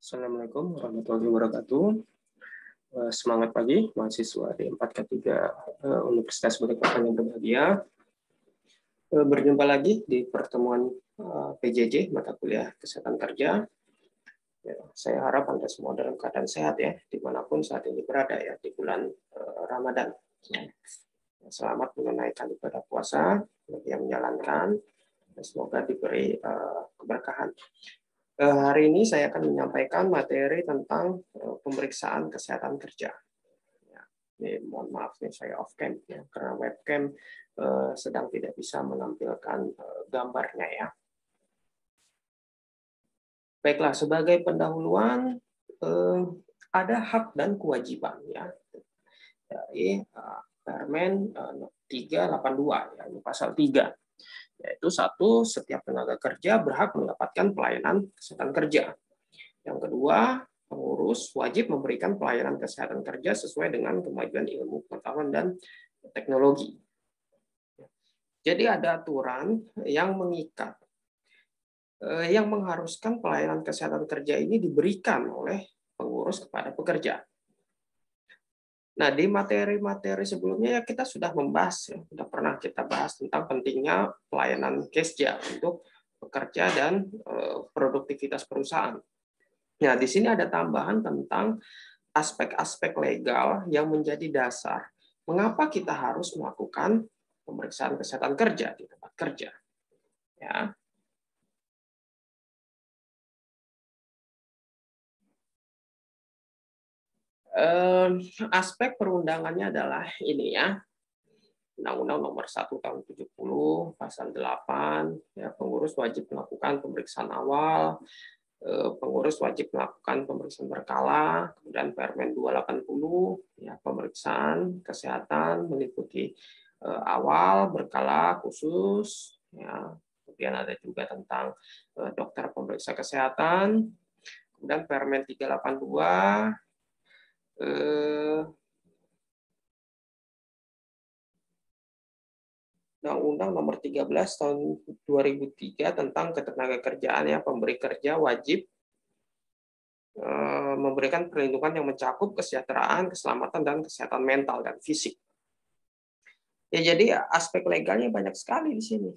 Assalamualaikum warahmatullahi wabarakatuh. Semangat pagi mahasiswa di 4K3 Universitas Balikpapan yang berbahagia. Berjumpa lagi di pertemuan PJJ mata kuliah kesehatan kerja. Saya harap Anda semua dalam keadaan sehat ya, dimanapun saat ini berada ya di bulan Ramadan. Selamat menunaikan ibadah puasa bagi yang menjalankan. Semoga diberi keberkahan. Hari ini saya akan menyampaikan materi tentang pemeriksaan kesehatan kerja. Ya, ini mohon maaf nih saya off cam ya, karena webcam sedang tidak bisa menampilkan gambarnya ya. Baiklah, sebagai pendahuluan ada hak dan kewajiban ya dari Permen 382 ya, ini pasal 3. Yaitu satu, setiap tenaga kerja berhak mendapatkan pelayanan kesehatan kerja. Yang kedua, pengurus wajib memberikan pelayanan kesehatan kerja sesuai dengan kemajuan ilmu pengetahuan dan teknologi. Jadi ada aturan yang mengikat, yang mengharuskan pelayanan kesehatan kerja ini diberikan oleh pengurus kepada pekerja. Nah, di materi-materi sebelumnya ya kita sudah membahas, ya, sudah pernah kita bahas tentang pentingnya pelayanan kerja untuk pekerja dan produktivitas perusahaan. Nah, di sini ada tambahan tentang aspek-aspek legal yang menjadi dasar mengapa kita harus melakukan pemeriksaan kesehatan kerja di tempat kerja. Ya. Aspek perundangannya adalah ini ya. Undang-Undang Nomor 1 Tahun 70 Pasal 8 ya, pengurus wajib melakukan pemeriksaan awal, pengurus wajib melakukan pemeriksaan berkala, kemudian Permen 280 ya, pemeriksaan kesehatan meliputi awal, berkala, khusus ya. Kemudian ada juga tentang dokter pemeriksa kesehatan, kemudian Permen 382 Undang-Undang Nomor 13 Tahun 2003 tentang ketenagakerjaan ya, pemberi kerja wajib memberikan perlindungan yang mencakup kesejahteraan, keselamatan, dan kesehatan mental dan fisik. Ya, jadi aspek legalnya banyak sekali di sini.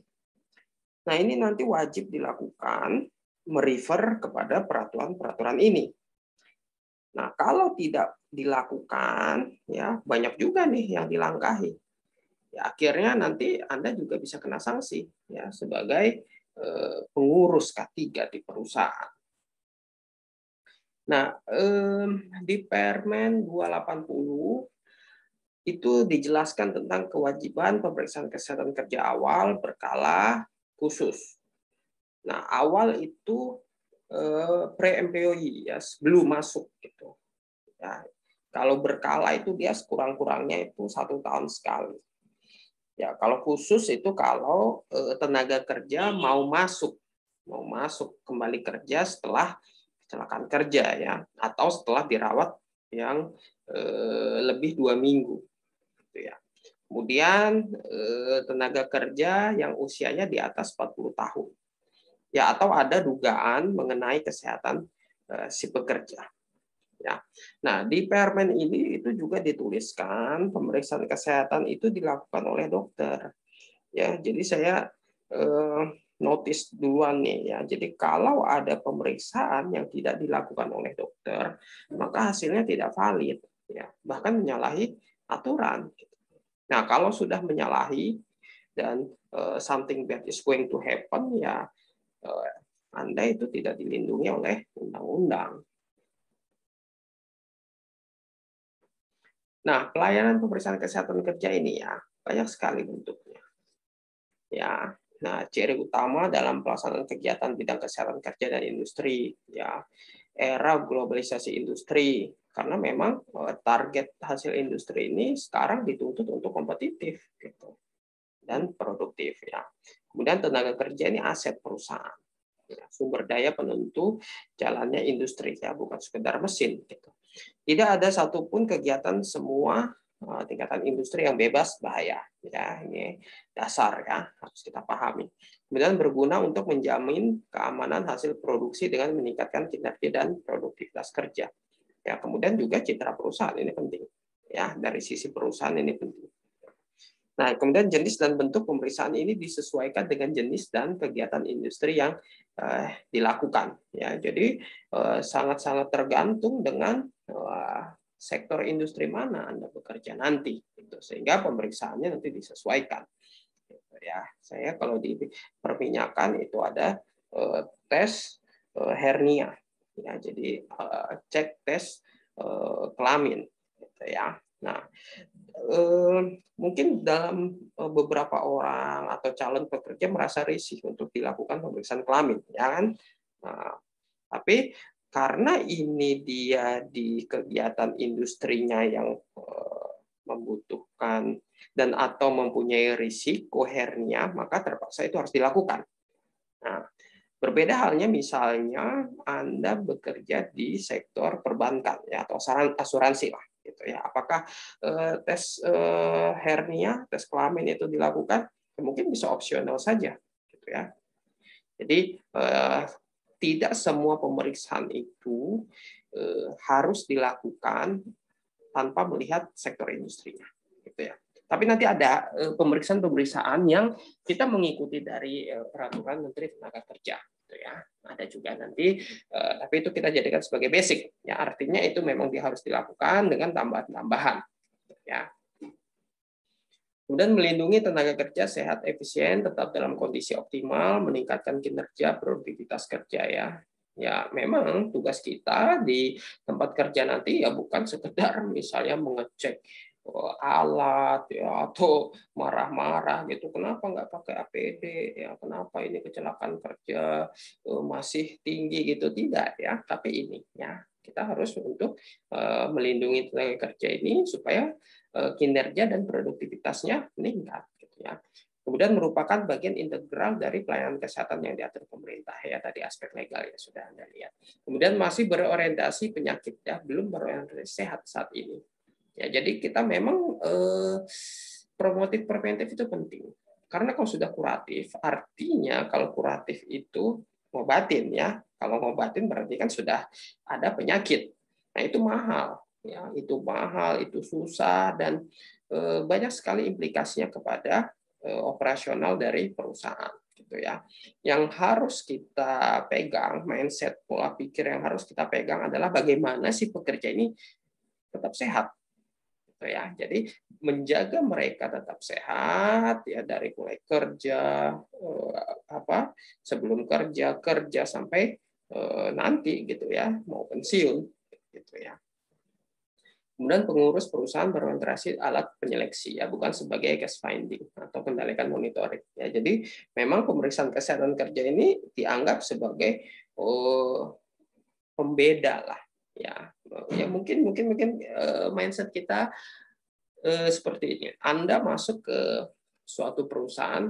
Nah, ini nanti wajib dilakukan merefer kepada peraturan-peraturan ini. Nah, kalau tidak dilakukan, ya banyak juga nih yang dilangkahi. Ya, akhirnya nanti Anda juga bisa kena sanksi ya sebagai pengurus K3 di perusahaan. Nah, di Permen 280 itu dijelaskan tentang kewajiban pemeriksaan kesehatan kerja awal, berkala, khusus. Nah, awal itu pre-employee ya, sebelum masuk gitu. Ya, kalau berkala itu dia sekurang-kurangnya itu 1 tahun sekali. Ya, kalau khusus itu kalau tenaga kerja mau masuk kembali kerja setelah kecelakaan kerja ya, atau setelah dirawat yang lebih 2 minggu. Gitu ya. Kemudian tenaga kerja yang usianya di atas 40 tahun. Ya, atau ada dugaan mengenai kesehatan si pekerja. Ya. Nah, di Permen ini itu juga dituliskan pemeriksaan kesehatan itu dilakukan oleh dokter. Ya, jadi saya notice duluan nih ya. Jadi kalau ada pemeriksaan yang tidak dilakukan oleh dokter, maka hasilnya tidak valid ya, bahkan menyalahi aturan. Nah, kalau sudah menyalahi dan something bad is going to happen ya, Anda itu tidak dilindungi oleh undang-undang. Nah, pelayanan pemeriksaan kesehatan kerja ini ya banyak sekali bentuknya. Ya, nah ciri utama dalam pelaksanaan kegiatan bidang kesehatan kerja dan industri ya, era globalisasi industri, karena memang target hasil industri ini sekarang dituntut untuk kompetitif gitu dan produktif ya. Kemudian tenaga kerja ini aset perusahaan. Ya, sumber daya penentu jalannya industri ya, bukan sekedar mesin gitu. Tidak ada satupun kegiatan semua tingkatan industri yang bebas bahaya. Ya, ini dasar ya, harus kita pahami. Kemudian berguna untuk menjamin keamanan hasil produksi dengan meningkatkan kinerja dan produktivitas kerja. Ya, kemudian juga citra perusahaan ini penting. Ya, dari sisi perusahaan ini penting. Nah, kemudian jenis dan bentuk pemeriksaan ini disesuaikan dengan jenis dan kegiatan industri yang dilakukan. Ya, jadi sangat-sangat tergantung dengan sektor industri mana Anda bekerja nanti, gitu. Sehingga pemeriksaannya nanti disesuaikan. Ya, saya kalau di perminyakan itu ada tes hernia. Ya, jadi cek tes kelamin. Gitu ya. Nah, mungkin dalam beberapa orang atau calon pekerja merasa risih untuk dilakukan pemeriksaan kelamin, ya kan? Nah, tapi karena ini dia di kegiatan industrinya yang membutuhkan dan atau mempunyai risiko hernia, maka terpaksa itu harus dilakukan. Nah, berbeda halnya misalnya Anda bekerja di sektor perbankan ya atau asuransi lah gitu ya. Apakah tes hernia, tes kelamin itu dilakukan? Mungkin bisa opsional saja gitu ya. Jadi tidak semua pemeriksaan itu harus dilakukan tanpa melihat sektor industrinya gitu ya. Tapi nanti ada pemeriksaan-pemeriksaan yang kita mengikuti dari peraturan Menteri Tenaga Kerja, gitu ya. Ada juga nanti, tapi itu kita jadikan sebagai basic. Ya, artinya itu memang harus dilakukan dengan tambahan-tambahan. Ya. Kemudian melindungi tenaga kerja sehat, efisien, tetap dalam kondisi optimal, meningkatkan kinerja, produktivitas kerja ya. Ya, memang tugas kita di tempat kerja nanti ya bukan sekedar misalnya mengecek alat ya atau marah-marah gitu, kenapa nggak pakai APD ya, kenapa ini kecelakaan kerja masih tinggi gitu, tidak ya, tapi ini ya kita harus untuk melindungi tenaga kerja ini supaya kinerja dan produktivitasnya meningkat gitu ya. Kemudian merupakan bagian integral dari pelayanan kesehatan yang diatur pemerintah ya, tadi aspek legal ya sudah Anda lihat. Kemudian masih berorientasi penyakit ya, belum berorientasi sehat saat ini. Ya, jadi kita memang promotif preventif itu penting. Karena kalau sudah kuratif, artinya kalau kuratif itu ngobatin ya. Kalau ngobatin berarti kan sudah ada penyakit. Nah, itu mahal ya, itu mahal, itu susah dan banyak sekali implikasinya kepada operasional dari perusahaan gitu ya. Yang harus kita pegang, mindset pola pikir yang harus kita pegang adalah bagaimana si pekerja ini tetap sehat gitu ya. Jadi menjaga mereka tetap sehat ya, dari mulai kerja sebelum kerja sampai nanti gitu ya, mau pensiun gitu ya. Kemudian pengurus perusahaan berorientasi alat penyeleksi ya, bukan sebagai case finding atau kendalikan monitoring ya. Jadi memang pemeriksaan kesehatan kerja ini dianggap sebagai pembeda lah ya. Ya mungkin mindset kita seperti ini. Anda masuk ke suatu perusahaan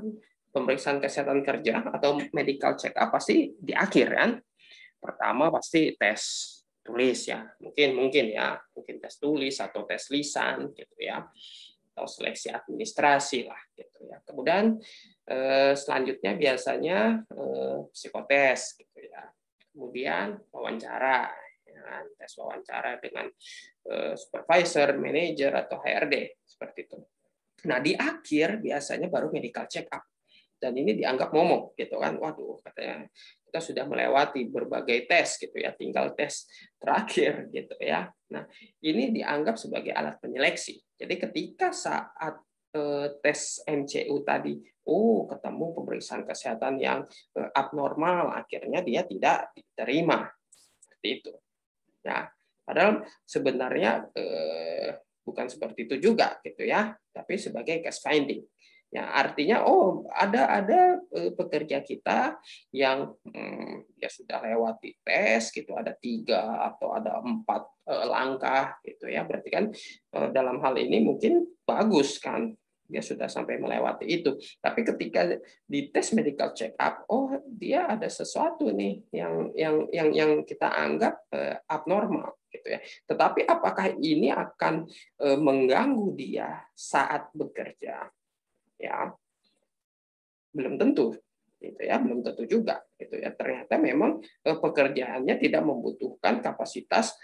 pemeriksaan kesehatan kerja atau medical check up pasti di akhir kan. Pertama pasti tes tulis ya, mungkin tes tulis atau tes lisan gitu ya, atau seleksi administrasi lah gitu ya. Kemudian selanjutnya biasanya psikotes gitu ya, kemudian wawancara ya, tes wawancara dengan supervisor, manager atau HRD seperti itu. Nah di akhir biasanya baru medical check up, dan ini dianggap momok gitu kan, waduh katanya kita sudah melewati berbagai tes gitu ya, tinggal tes terakhir gitu ya. Nah, ini dianggap sebagai alat penyeleksi. Jadi ketika saat tes MCU tadi, ketemu pemeriksaan kesehatan yang abnormal, akhirnya dia tidak diterima. Seperti itu. Ya, padahal sebenarnya bukan seperti itu juga gitu ya, tapi sebagai case finding. Ya, artinya ada pekerja kita yang ya sudah lewati tes gitu, ada 3 atau ada 4 langkah gitu ya, berarti kan dalam hal ini mungkin bagus kan, dia sudah sampai melewati itu. Tapi ketika di tes medical check up, dia ada sesuatu nih yang kita anggap abnormal gitu ya. Tetapi apakah ini akan mengganggu dia saat bekerja? Ya, belum tentu, gitu ya, belum tentu juga, gitu ya. Ternyata memang pekerjaannya tidak membutuhkan kapasitas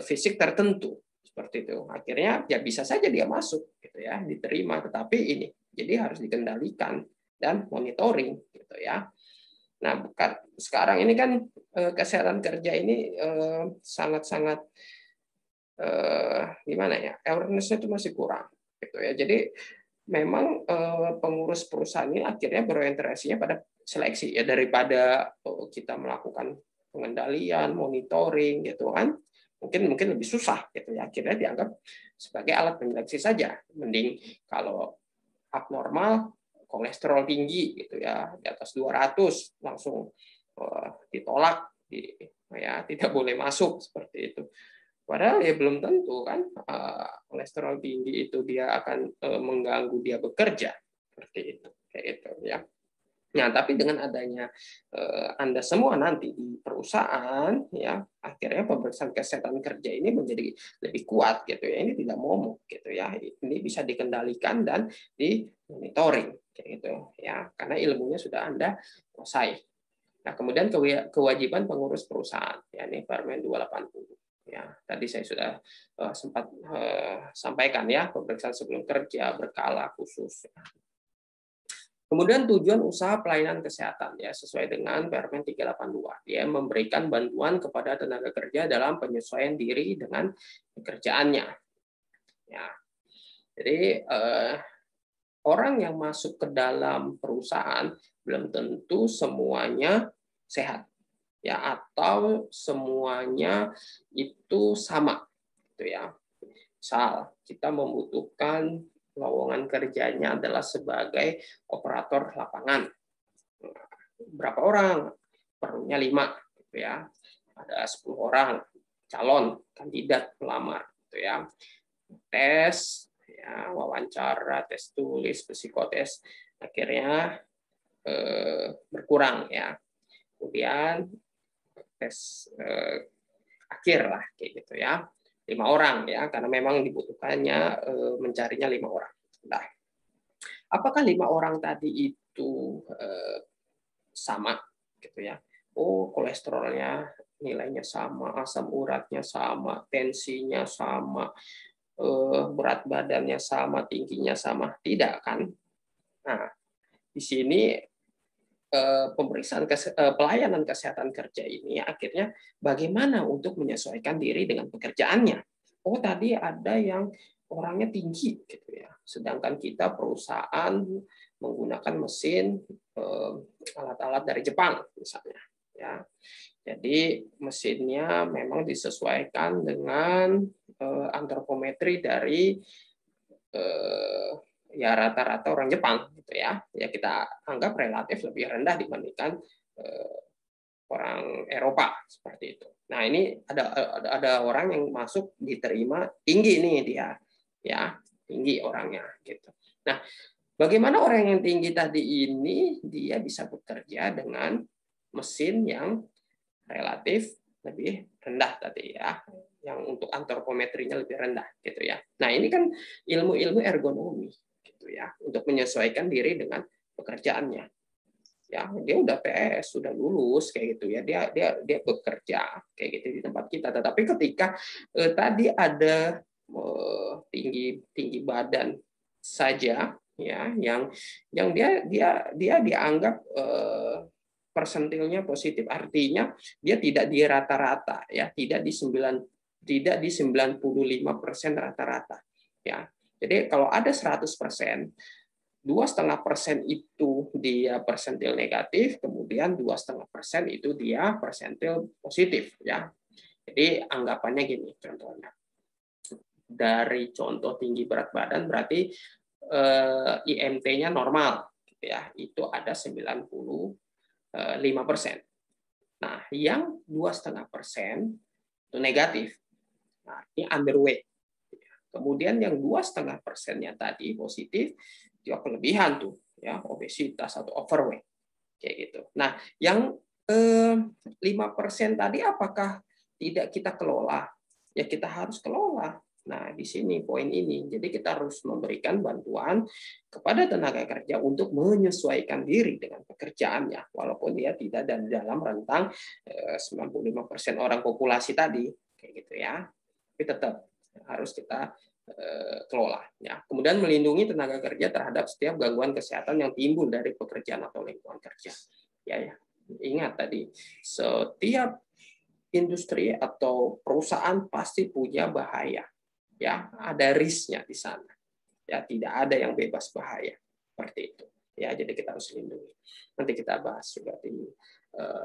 fisik tertentu seperti itu. Akhirnya ya bisa saja dia masuk, gitu ya, diterima. Tetapi ini, jadi harus dikendalikan dan monitoring, gitu ya. Nah, sekarang ini kan kesehatan kerja ini sangat-sangat gimana ya, awareness-nya itu masih kurang, gitu ya. Jadi memang pengurus perusahaan ini akhirnya berorientasinya pada seleksi ya, daripada kita melakukan pengendalian, monitoring, gitu kan. Mungkin lebih susah, gitu ya. Akhirnya dianggap sebagai alat penyeleksi saja. Mending kalau abnormal, kolesterol tinggi gitu ya, di atas 200 langsung ditolak, ya tidak boleh masuk seperti itu. Padahal ya belum tentu kan kolesterol tinggi itu dia akan mengganggu dia bekerja seperti itu, kayak itu ya. Nah, tapi dengan adanya Anda semua nanti di perusahaan, ya akhirnya pemeriksaan kesehatan kerja ini menjadi lebih kuat gitu ya. Ini tidak momok gitu ya. Ini bisa dikendalikan dan dimonitoring kayak gitu ya. Karena ilmunya sudah Anda kuasai. Nah, kemudian kewajiban pengurus perusahaan, ya ini Permen 280. Ya, tadi saya sudah sempat sampaikan ya, pemeriksaan sebelum kerja berkala khusus. Kemudian tujuan usaha pelayanan kesehatan ya sesuai dengan Permen 382. Dia memberikan bantuan kepada tenaga kerja dalam penyesuaian diri dengan pekerjaannya. Ya. Jadi orang yang masuk ke dalam perusahaan belum tentu semuanya sehat ya, atau semuanya itu sama gitu ya. Misal kita membutuhkan lowongan kerjanya adalah sebagai operator lapangan. Berapa orang? Perlunya 5 gitu ya. Ada 10 orang calon kandidat pelamar gitu ya. Tes ya, wawancara, tes tulis, psikotes, akhirnya berkurang ya. Kemudian tes akhir lah kayak gitu ya. 5 orang ya, karena memang dibutuhkannya mencarinya 5 orang. Nah, apakah 5 orang tadi itu sama gitu ya? Oh, kolesterolnya nilainya sama, asam uratnya sama, tensinya sama, berat badannya sama, tingginya sama, tidak kan? Nah, di sini pemeriksaan pelayanan kesehatan kerja ini akhirnya bagaimana untuk menyesuaikan diri dengan pekerjaannya. Oh, tadi ada yang orangnya tinggi gitu ya. Sedangkan kita perusahaan menggunakan mesin alat-alat dari Jepang misalnya ya. Jadi mesinnya memang disesuaikan dengan antropometri dari ya rata-rata orang Jepang gitu ya. Ya kita anggap relatif lebih rendah dibandingkan orang Eropa seperti itu. Nah, ini ada orang yang masuk diterima tinggi nih dia. Ya, tinggi orangnya gitu. Nah, bagaimana orang yang tinggi tadi ini dia bisa bekerja dengan mesin yang relatif lebih rendah tadi ya, yang untuk antropometrinya lebih rendah gitu ya. Nah, ini kan ilmu-ilmu ergonomi gitu ya, untuk menyesuaikan diri dengan pekerjaannya. Ya, dia udah PS, sudah lulus kayak gitu ya. Dia bekerja kayak gitu di tempat kita. Tetapi ketika tadi ada tinggi badan saja ya, yang dia dianggap persentilnya positif, artinya dia tidak di rata-rata ya, tidak di 95% rata-rata ya. Jadi kalau ada 100%, 2,5% itu dia persentil negatif, kemudian 2,5% itu dia persentil positif ya. Jadi anggapannya gini contohnya. Dari contoh tinggi berat badan berarti IMT-nya normal gitu ya. Itu ada 95%. Nah, yang 2,5% itu negatif. Nah, ini underweight. Kemudian yang 2,5%-nya tadi positif, dia kelebihan tuh, ya obesitas atau overweight, kayak gitu. Nah, yang 5% tadi apakah tidak kita kelola? ya kita harus kelola. Nah, di sini poin ini. Jadi kita harus memberikan bantuan kepada tenaga kerja untuk menyesuaikan diri dengan pekerjaannya, walaupun dia tidak dalam rentang 95% orang populasi tadi, kayak gitu ya. Tapi tetap harus kita kelola. Ya. Kemudian melindungi tenaga kerja terhadap setiap gangguan kesehatan yang timbul dari pekerjaan atau lingkungan kerja. Ya. Ingat tadi, setiap industri atau perusahaan pasti punya bahaya. Ya, ada risknya di sana. Ya, tidak ada yang bebas bahaya seperti itu. Ya, jadi kita harus lindungi. Nanti kita bahas juga di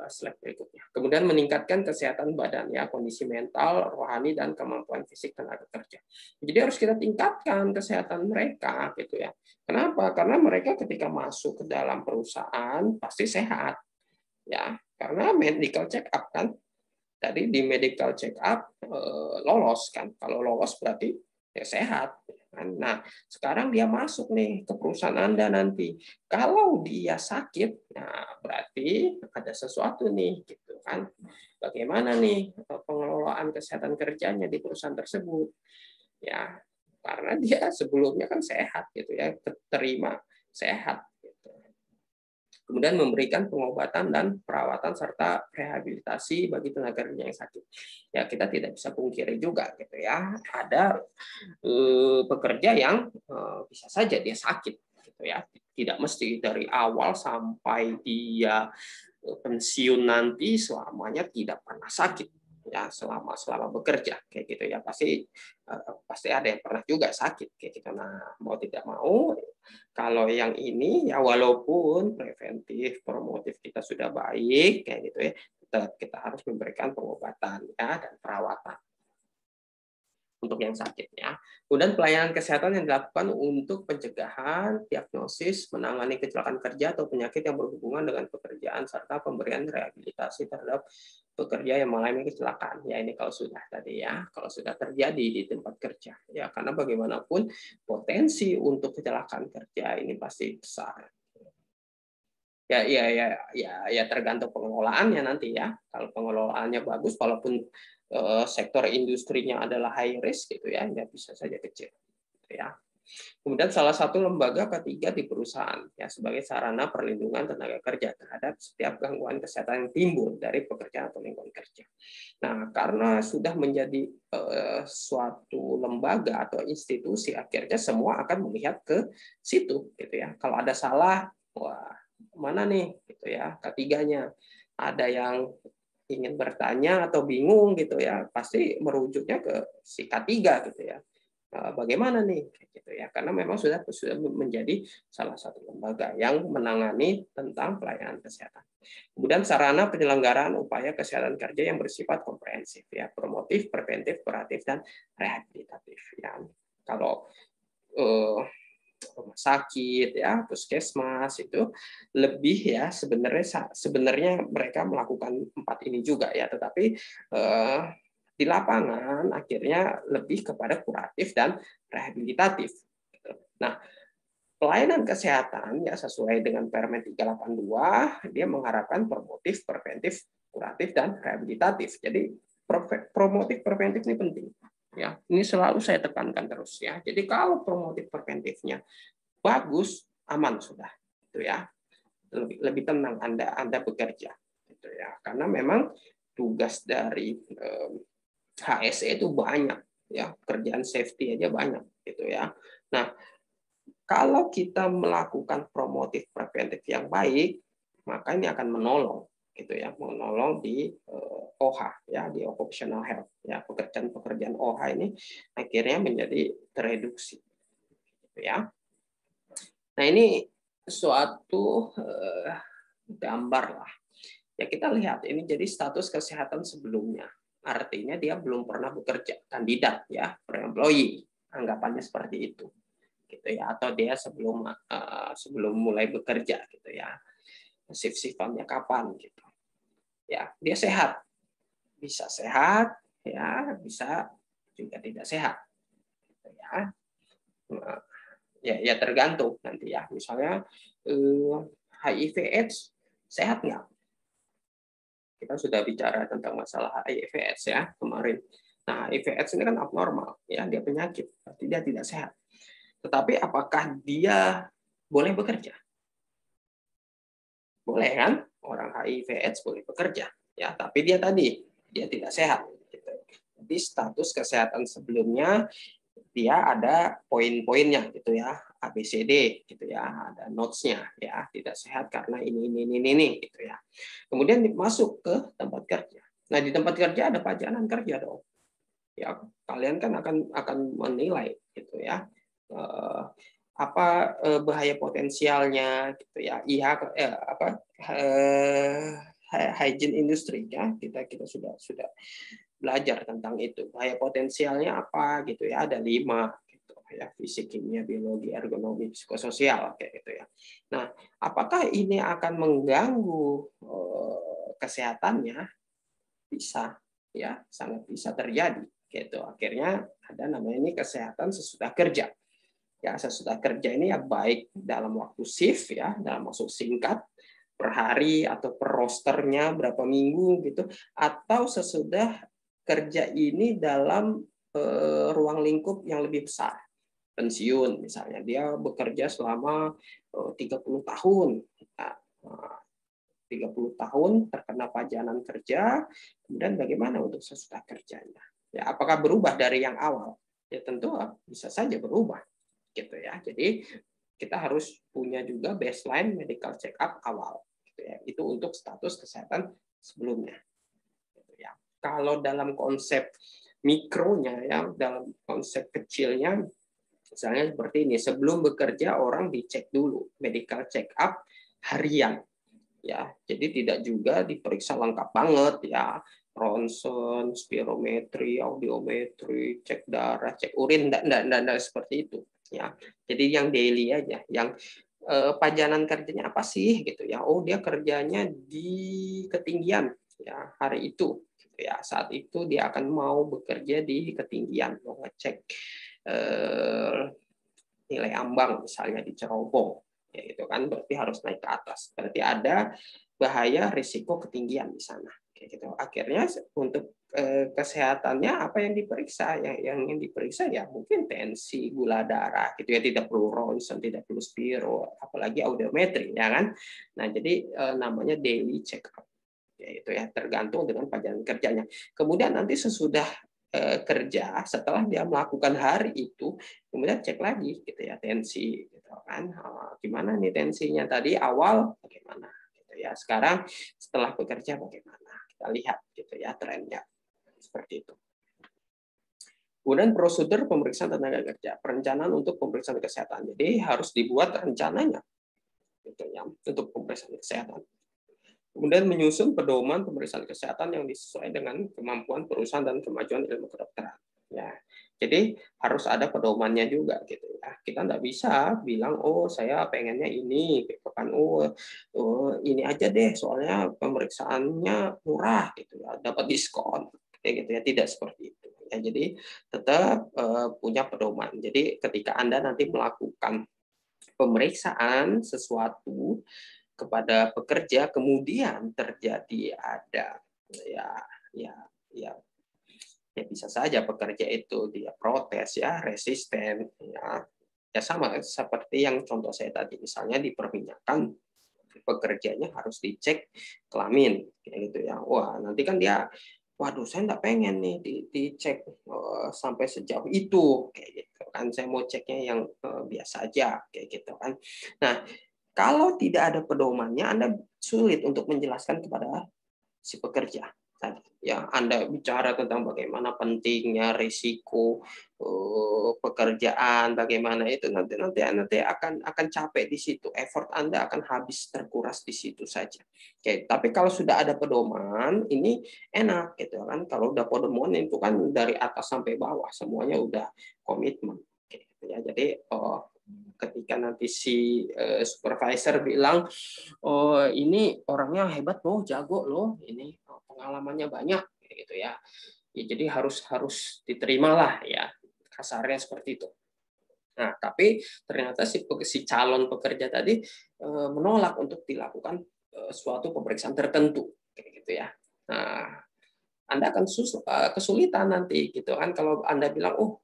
slide berikutnya. Kemudian meningkatkan kesehatan badan, ya, kondisi mental, rohani, dan kemampuan fisik tenaga kerja. Jadi harus kita tingkatkan kesehatan mereka, gitu ya. Kenapa? Karena mereka ketika masuk ke dalam perusahaan pasti sehat, ya, karena medical check up kan. Tadi di medical check up lolos kan. Kalau lolos berarti ya sehat. Nah, sekarang dia masuk nih ke perusahaan Anda nanti. Kalau dia sakit, nah berarti ada sesuatu nih, gitu kan. Bagaimana nih pengelolaan kesehatan kerjanya di perusahaan tersebut? Ya, karena dia sebelumnya kan sehat gitu ya, terima sehat. Kemudian memberikan pengobatan dan perawatan serta rehabilitasi bagi tenaga kerja yang sakit. Ya, kita tidak bisa pungkiri juga gitu ya. Ada pekerja yang bisa saja dia sakit gitu ya. Tidak mesti dari awal sampai dia pensiun nanti selamanya tidak pernah sakit ya, selama bekerja kayak gitu ya, pasti ada yang pernah juga sakit kayak gitu. Nah, mau tidak mau kalau yang ini ya, walaupun preventif promotif kita sudah baik kayak gitu ya, tetap kita harus memberikan pengobatan ya dan perawatan untuk yang sakitnya. Kemudian pelayanan kesehatan yang dilakukan untuk pencegahan, diagnosis, menangani kecelakaan kerja atau penyakit yang berhubungan dengan pekerjaan, serta pemberian rehabilitasi terhadap pekerja yang mengalami kecelakaan. Ya, ini kalau sudah tadi ya, kalau sudah terjadi di tempat kerja. Ya, karena bagaimanapun potensi untuk kecelakaan kerja ini pasti besar. Ya tergantung pengelolaannya nanti ya. Kalau pengelolaannya bagus, walaupun sektor industrinya adalah high risk gitu ya, bisa saja kecil. Gitu ya. Kemudian salah satu lembaga ketiga di perusahaan ya sebagai sarana perlindungan tenaga kerja terhadap setiap gangguan kesehatan yang timbul dari pekerjaan atau lingkungan kerja. Nah, karena sudah menjadi suatu lembaga atau institusi, akhirnya semua akan melihat ke situ gitu ya. Kalau ada salah, wah mana nih gitu ya, ketiganya. Ada yang ingin bertanya atau bingung gitu ya, pasti merujuknya ke si K3 gitu ya. Bagaimana nih gitu ya, karena memang sudah menjadi salah satu lembaga yang menangani tentang pelayanan kesehatan. Kemudian sarana penyelenggaraan upaya kesehatan kerja yang bersifat komprehensif ya, promotif, preventif, kuratif, dan rehabilitatif ya. Kalau rumah sakit ya, puskesmas itu lebih ya, sebenarnya mereka melakukan 4 ini juga ya, tetapi di lapangan akhirnya lebih kepada kuratif dan rehabilitatif. Nah, pelayanan kesehatan ya sesuai dengan Permen 382 dia mengharapkan promotif, preventif, kuratif, dan rehabilitatif. Jadi promotif preventif ini penting. Ya, ini selalu saya tekankan terus ya. Jadi kalau promotif preventifnya bagus, aman sudah, itu ya. Lebih tenang Anda bekerja, gitu ya. Karena memang tugas dari HSE itu banyak, ya. Kerjaan safety aja banyak, gitu ya. Nah, kalau kita melakukan promotif preventif yang baik, maka ini akan menolong gitu ya, menolong di OH ya, di occupational health ya, pekerjaan OH ini akhirnya menjadi tereduksi gitu ya. Nah, ini suatu gambar lah. Ya, kita lihat ini jadi status kesehatan sebelumnya. Artinya dia belum pernah bekerja, kandidat ya, employee. Anggapannya seperti itu. Gitu ya, atau dia sebelum mulai bekerja gitu ya. Shift-shiftannya kapan gitu. Ya, dia sehat. Bisa sehat ya, bisa juga tidak sehat. Gitu ya. Ya tergantung nanti ya. Misalnya HIV/AIDS sehat nggak? Kita sudah bicara tentang masalah HIV/AIDS ya kemarin. Nah, HIV/AIDS ini kan abnormal, ya, dia penyakit, berarti dia tidak sehat. Tetapi apakah dia boleh bekerja? Boleh kan? Orang HIV/AIDS boleh bekerja, ya, tapi dia tidak sehat. Gitu. Jadi status kesehatan sebelumnya dia ada poin-poinnya gitu ya, ABCD gitu ya, ada notes-nya ya, tidak sehat karena ini gitu ya. Kemudian masuk ke tempat kerja. Nah, di tempat kerja ada pajanan kerja dong. Ya, kalian kan akan menilai gitu ya. Apa bahaya potensialnya gitu ya. Hygiene industry ya, kita sudah belajar tentang itu. Bahaya potensialnya apa gitu ya, ada 5 gitu ya, fisik, kimia, biologi, ergonomi, psikososial kayak gitu ya. Nah, apakah ini akan mengganggu kesehatannya? Bisa ya, sangat bisa terjadi gitu. Akhirnya ada namanya ini kesehatan sesudah kerja. Ya, sesudah kerja ini ya baik dalam waktu shift ya, dalam waktu singkat per hari atau per rosternya berapa minggu gitu, atau sesudah kerja ini dalam ruang lingkup yang lebih besar. Pensiun misalnya, dia bekerja selama 30 tahun. Nah, 30 tahun terkena pajanan kerja, kemudian bagaimana untuk sesudah kerjanya? Ya, apakah berubah dari yang awal? Ya tentu bisa saja berubah, gitu ya. Jadi kita harus punya juga baseline medical check up awal, gitu ya. Itu untuk status kesehatan sebelumnya. Gitu ya. Kalau dalam konsep mikronya, ya, dalam konsep kecilnya, misalnya seperti ini, sebelum bekerja orang dicek dulu medical check up harian. Ya, jadi tidak juga diperiksa lengkap banget ya, ronsen, spirometri, audiometri, cek darah, cek urin, enggak seperti itu ya. Jadi yang daily aja, yang pajanan kerjanya apa sih gitu ya. Oh, dia kerjanya di ketinggian ya hari itu gitu ya. Saat itu dia akan mau bekerja di ketinggian, mau ngecek nilai ambang misalnya di cerobong. Ya, itu kan berarti harus naik ke atas. Berarti ada bahaya risiko ketinggian di sana. Kayak gitu. Akhirnya untuk kesehatannya apa yang diperiksa? Yang diperiksa ya mungkin tensi, gula darah, gitu ya, tidak perlu ronsen, tidak perlu spiro, apalagi audiometri, ya kan? Nah, jadi namanya daily check up. Ya, itu ya tergantung dengan pajanan kerjanya. Kemudian nanti sesudah kerja, setelah dia melakukan hari itu, kemudian cek lagi gitu ya tensi gitu kan. Gimana nih tensinya tadi awal bagaimana gitu ya. Sekarang setelah bekerja bagaimana? Kita lihat gitu ya trennya. Seperti itu. Kemudian prosedur pemeriksaan tenaga kerja, perencanaan untuk pemeriksaan kesehatan. Jadi harus dibuat rencananya gitu ya untuk pemeriksaan kesehatan. Kemudian menyusun pedoman pemeriksaan kesehatan yang disesuaikan dengan kemampuan perusahaan dan kemajuan ilmu kedokteran. Ya, jadi harus ada pedomannya juga gitu ya. Kita nggak bisa bilang oh saya pengennya ini, gitu kan. Oh ini aja deh, soalnya pemeriksaannya murah gitu ya, dapat diskon, kayak gitu ya. Tidak seperti itu. Ya, jadi tetap punya pedoman. Jadi ketika Anda nanti melakukan pemeriksaan sesuatu kepada pekerja, kemudian terjadi ada ya ya ya ya bisa saja pekerja itu dia protes ya, resisten ya. Ya sama seperti yang contoh saya tadi, misalnya di perminyakan pekerjanya harus dicek kelamin kayak gitu ya. Wah, nanti kan dia waduh saya nggak pengen nih dicek sampai sejauh itu kayak gitu kan, saya mau ceknya yang biasa aja kayak gitu kan. Nah, kalau tidak ada pedomannya, Anda sulit untuk menjelaskan kepada si pekerja tadi. Ya, Anda bicara tentang bagaimana pentingnya risiko pekerjaan, bagaimana itu nanti akan capek di situ. Effort Anda akan habis terkuras di situ saja. Oke, tapi kalau sudah ada pedoman, ini enak gitu kan. Kalau udah pedoman itu kan dari atas sampai bawah semuanya udah komitmen. Oke, ya, jadi ketika nanti si supervisor bilang, oh ini orangnya hebat loh, jago loh, ini pengalamannya banyak, gitu ya. Ya jadi harus diterima lah ya, kasarnya seperti itu. Nah, tapi ternyata si calon pekerja tadi menolak untuk dilakukan suatu pemeriksaan tertentu, kayak gitu ya. Nah, Anda akan kesulitan nanti gitu kan kalau Anda bilang, oh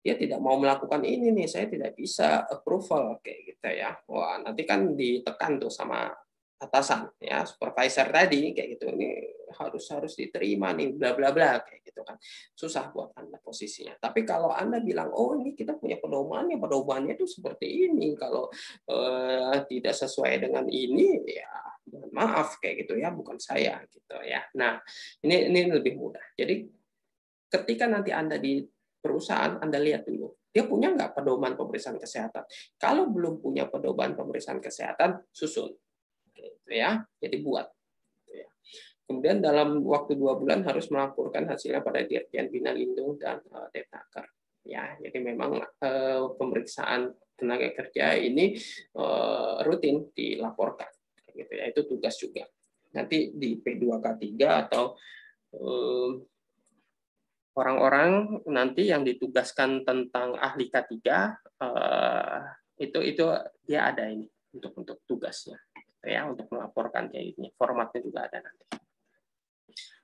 dia tidak mau melakukan ini nih, saya tidak bisa approval kayak gitu ya. Wah, nanti kan ditekan tuh sama atasan ya, supervisor tadi kayak gitu. Ini harus diterima nih bla bla bla kayak gitu kan. Susah buat Anda posisinya. Tapi kalau Anda bilang, "Oh, ini kita punya pedomannya itu seperti ini. Kalau tidak sesuai dengan ini ya mohon maaf kayak gitu ya, bukan saya gitu ya." Nah, ini lebih mudah. Jadi ketika nanti Anda di perusahaan, Anda lihat dulu, dia punya nggak pedoman pemeriksaan kesehatan? Kalau belum punya pedoman pemeriksaan kesehatan, susun, gitu ya. Jadi buat. Gitu ya. Kemudian dalam waktu 2 bulan harus melaporkan hasilnya pada Dirjen Bina Lindung dan Depnaker. Ya, jadi memang pemeriksaan tenaga kerja ini rutin dilaporkan, gitu ya. Itu tugas juga. Nanti di P2K3 atau orang-orang nanti yang ditugaskan tentang ahli K3 itu dia ada ini untuk tugasnya ya untuk melaporkan kayak gini. Formatnya juga ada nanti.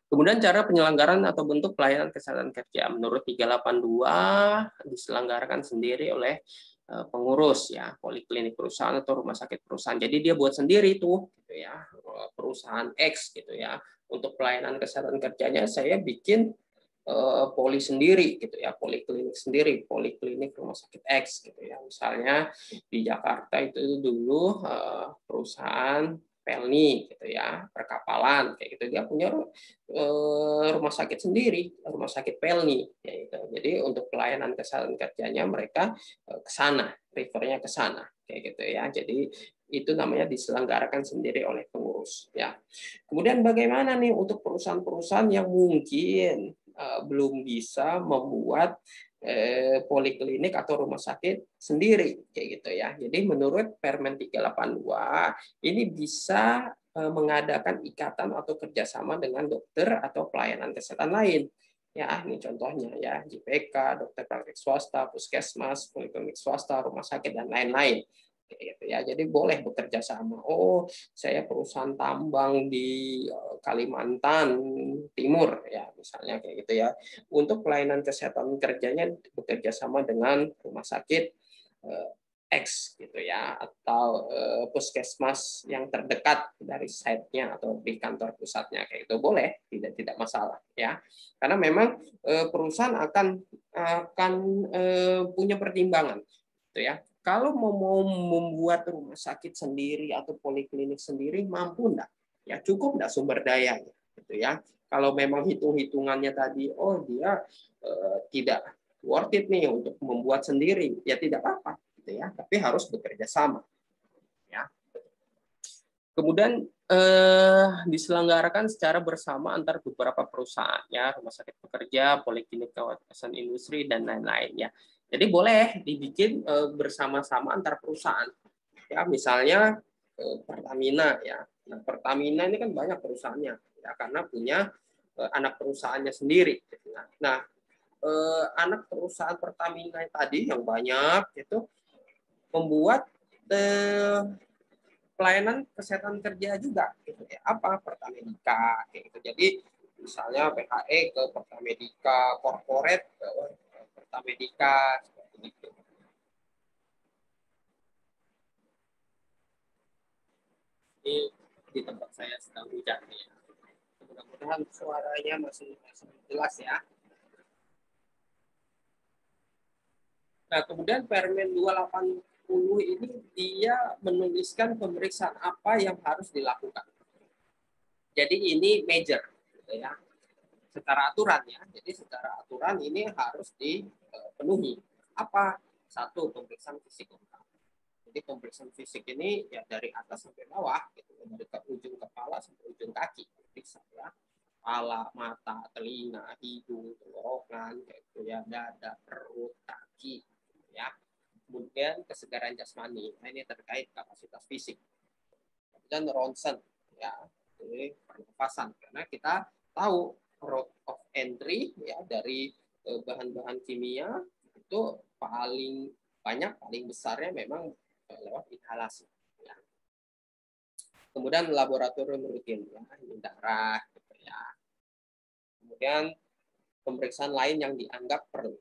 Kemudian cara penyelenggaraan atau bentuk pelayanan kesehatan kerja menurut 382 diselenggarakan sendiri oleh pengurus ya poliklinik perusahaan atau rumah sakit perusahaan. Jadi dia buat sendiri tuh gitu ya perusahaan X gitu ya. Untuk pelayanan kesehatan kerjanya saya bikin poli sendiri gitu ya, poliklinik sendiri, poliklinik rumah sakit X gitu ya. Misalnya di Jakarta itu dulu perusahaan Pelni gitu ya, perkapalan kayak gitu dia punya rumah sakit sendiri, rumah sakit Pelni ya gitu. Jadi untuk pelayanan kesehatan kerjanya mereka ke sana, refernya ke sana kayak gitu ya. Jadi itu namanya diselenggarakan sendiri oleh pengurus ya. Kemudian bagaimana nih untuk perusahaan-perusahaan yang mungkin belum bisa membuat poliklinik atau rumah sakit sendiri kayak gitu ya. Jadi menurut Permen 382 ini bisa mengadakan ikatan atau kerjasama dengan dokter atau pelayanan kesehatan lain. Ya, ini contohnya ya, JPK, dokter praktek swasta, puskesmas, poliklinik swasta, rumah sakit dan lain-lain. Gitu ya. Jadi boleh bekerja sama. Oh, saya perusahaan tambang di Kalimantan Timur ya, misalnya kayak gitu ya. Untuk pelayanan kesehatan kerjanya bekerja sama dengan rumah sakit X gitu ya atau puskesmas yang terdekat dari site-nya atau di kantor pusatnya kayak itu boleh tidak masalah ya karena memang perusahaan akan punya pertimbangan gitu ya kalau mau membuat rumah sakit sendiri atau poliklinik sendiri mampu enggak ya cukup enggak sumber dayanya gitu ya kalau memang hitung-hitungannya tadi oh dia tidak worth it nih untuk membuat sendiri ya tidak apa-apa gitu ya, tapi harus bekerja sama. Ya. Kemudian diselenggarakan secara bersama antar beberapa perusahaan, ya, rumah sakit pekerja, poliklinik kawasan industri dan lain-lain ya. Jadi boleh dibikin bersama-sama antar perusahaan. Ya, misalnya Pertamina ya. Nah, Pertamina ini kan banyak perusahaannya ya karena punya anak perusahaannya sendiri. Nah, anak perusahaan Pertamina tadi yang banyak itu membuat pelayanan kesehatan kerja juga gitu ya apa Pertamedika gitu jadi misalnya PHE ke Pertamedika corporate ke Pertamedika seperti itu ini di tempat saya sedang hujan ya mudah-mudahan suaranya masih jelas ya. Nah, kemudian Permen 280 ini dia menuliskan pemeriksaan apa yang harus dilakukan. Jadi ini major, gitu ya. Secara aturan ya. Jadi secara aturan ini harus dipenuhi. Apa? Satu, pemeriksaan fisik lengkap. Jadi pemeriksaan fisik ini ya dari atas sampai bawah, gitu. Dari ujung kepala sampai ujung kaki. Bisa ya. Kepala, mata, telinga, hidung, tenggorokan, gitu ya, dada, perut, kaki, ya. Kemudian kesegaran jasmani, nah ini terkait kapasitas fisik. Dan ronsen, ya, ini pernapasan karena kita tahu route of entry ya dari bahan-bahan kimia itu paling banyak, paling besarnya memang lewat inhalasi. Ya. Kemudian laboratorium rutin, ya, ini darah, gitu ya. kemudian pemeriksaan lain yang dianggap perlu.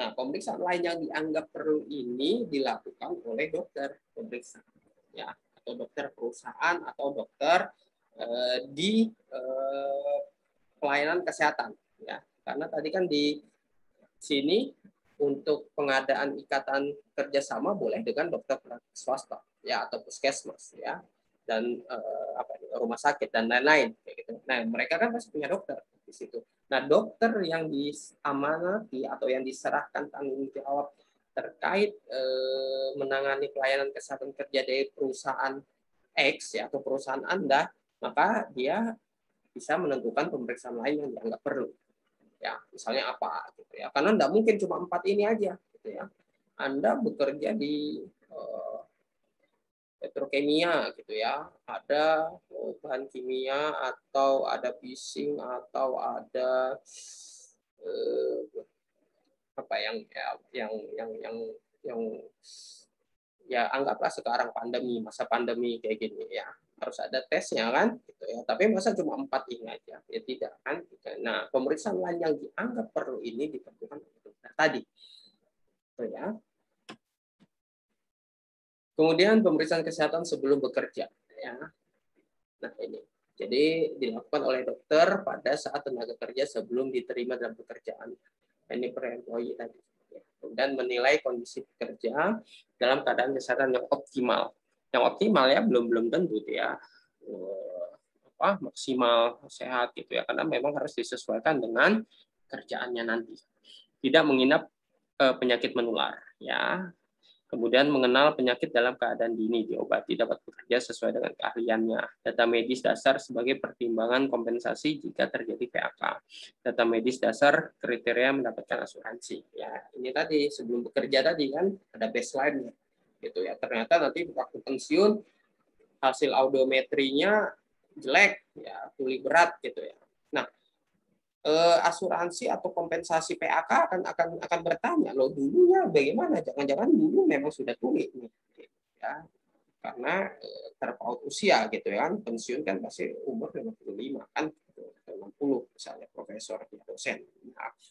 Nah, pemeriksaan lain yang dianggap perlu ini dilakukan oleh dokter pemeriksa, ya, atau dokter perusahaan atau dokter di pelayanan kesehatan, ya. Karena tadi kan di sini untuk pengadaan ikatan kerjasama boleh dengan dokter swasta, ya, atau puskesmas, ya, dan rumah sakit dan lain-lain, gitu. Nah, mereka kan pasti punya dokter di situ. Nah, dokter yang diamanati atau yang diserahkan tanggung jawab terkait menangani pelayanan kesehatan kerja dari perusahaan X, ya, atau perusahaan Anda, maka dia bisa menentukan pemeriksaan lain yang dianggap perlu. Ya, misalnya apa, gitu ya. Karena tidak mungkin cuma 4 ini aja, gitu ya. Anda bekerja di petrokimia, gitu ya. Ada bahan kimia, atau ada bising, atau ada apa yang ya anggaplah sekarang pandemi, masa pandemi kayak gini, ya, harus ada tesnya kan, gitu ya. Tapi masa cuma 4 ini aja, ya tidak kan. Nah, pemeriksaan lain yang dianggap perlu ini ditentukan oleh dokter tadi, gitu ya. Kemudian pemeriksaan kesehatan sebelum bekerja, ya. Nah, ini jadi dilakukan oleh dokter pada saat tenaga kerja sebelum diterima dalam pekerjaan. Ini per-employee tadi. Dan menilai kondisi pekerja dalam keadaan kesehatan yang optimal. Yang optimal ya belum tentu ya maksimal sehat gitu ya, karena memang harus disesuaikan dengan kerjaannya nanti. Tidak menginap penyakit menular, ya. Kemudian mengenal penyakit dalam keadaan dini, diobati, dapat bekerja sesuai dengan keahliannya. Data medis dasar sebagai pertimbangan kompensasi jika terjadi PHK. Data medis dasar kriteria mendapatkan asuransi. Ya, ini tadi sebelum bekerja tadi kan ada baseline, gitu ya. Ternyata nanti waktu pensiun hasil audiometrinya jelek, ya, tuli berat, gitu ya. Nah, asuransi atau kompensasi PHK akan bertanya, loh dulunya bagaimana? Jangan-jangan dulu memang sudah tuli nih, ya, karena terpaut usia gitu ya kan, pensiun kan pasti umur 55 kan, 60 misalnya profesor atau dosen.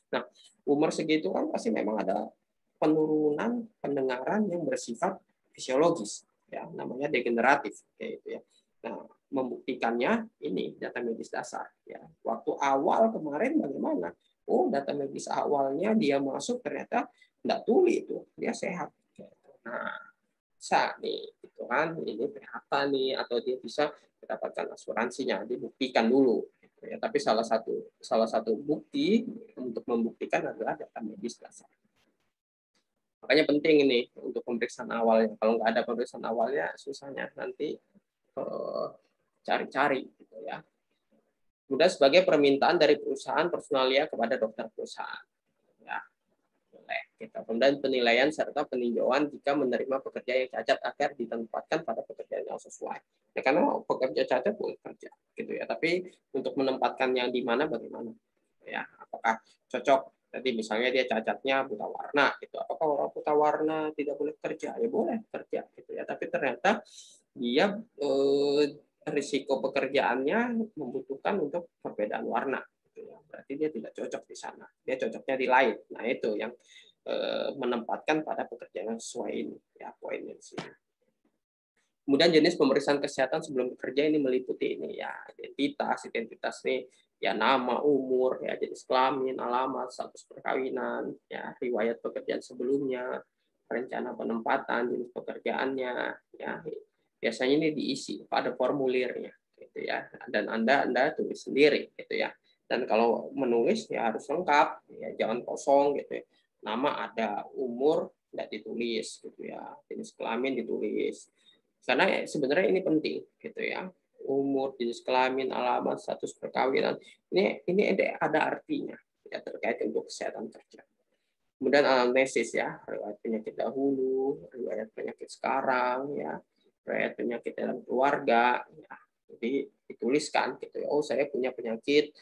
Nah, umur segitu kan pasti memang ada penurunan pendengaran yang bersifat fisiologis, ya, namanya degeneratif kayak gitu ya. Nah, membuktikannya ini data medis dasar, ya. Waktu awal kemarin bagaimana? Oh, data medis awalnya dia masuk ternyata enggak tuli itu, dia sehat. Nah, bisa nih, gitu kan, ini PHK nih, atau dia bisa mendapatkan asuransinya, dibuktikan dulu. Gitu ya. Tapi salah satu bukti untuk membuktikan adalah data medis dasar. Makanya penting ini untuk pemeriksaan awalnya. Kalau nggak ada pemeriksaan awalnya, susahnya nanti cari-cari, gitu ya. Kemudian sebagai permintaan dari perusahaan personalia kepada dokter perusahaan, ya, boleh. Gitu. Kemudian penilaian serta peninjauan jika menerima pekerja yang cacat agar ditempatkan pada pekerjaan yang sesuai. Ya, karena pekerja cacat boleh kerja, gitu ya. Tapi untuk menempatkan yang di mana bagaimana? Ya, apakah cocok? Tadi misalnya dia cacatnya buta warna, gitu. Apakah orang buta warna tidak boleh kerja? Ya boleh kerja, gitu ya. Tapi ternyata dia risiko pekerjaannya membutuhkan untuk perbedaan warna, gitu ya. Berarti dia tidak cocok di sana, dia cocoknya di lain. Nah, itu yang menempatkan pada pekerjaan yang sesuai ini, ya, poinnya di sini. Kemudian jenis pemeriksaan kesehatan sebelum bekerja ini meliputi ini, ya, identitas nih, ya, nama, umur, ya, jenis kelamin, alamat, status perkawinan, ya, riwayat pekerjaan sebelumnya, rencana penempatan, jenis pekerjaannya, ya. Biasanya ini diisi pada formulirnya, gitu ya. Dan Anda tulis sendiri, gitu ya. Dan kalau menulis ya harus lengkap, ya, jangan kosong, gitu ya. Nama ada, umur tidak ditulis, gitu ya. Jenis kelamin ditulis. Karena sebenarnya ini penting, gitu ya. Umur, jenis kelamin, alamat, status perkawinan, ini ada artinya, ya, terkait untuk kesehatan kerja. Kemudian anamnesis, ya, riwayat penyakit dahulu, riwayat penyakit sekarang, ya, riwayat penyakit dalam keluarga, ya. Jadi dituliskan gitu ya. Oh, saya punya penyakit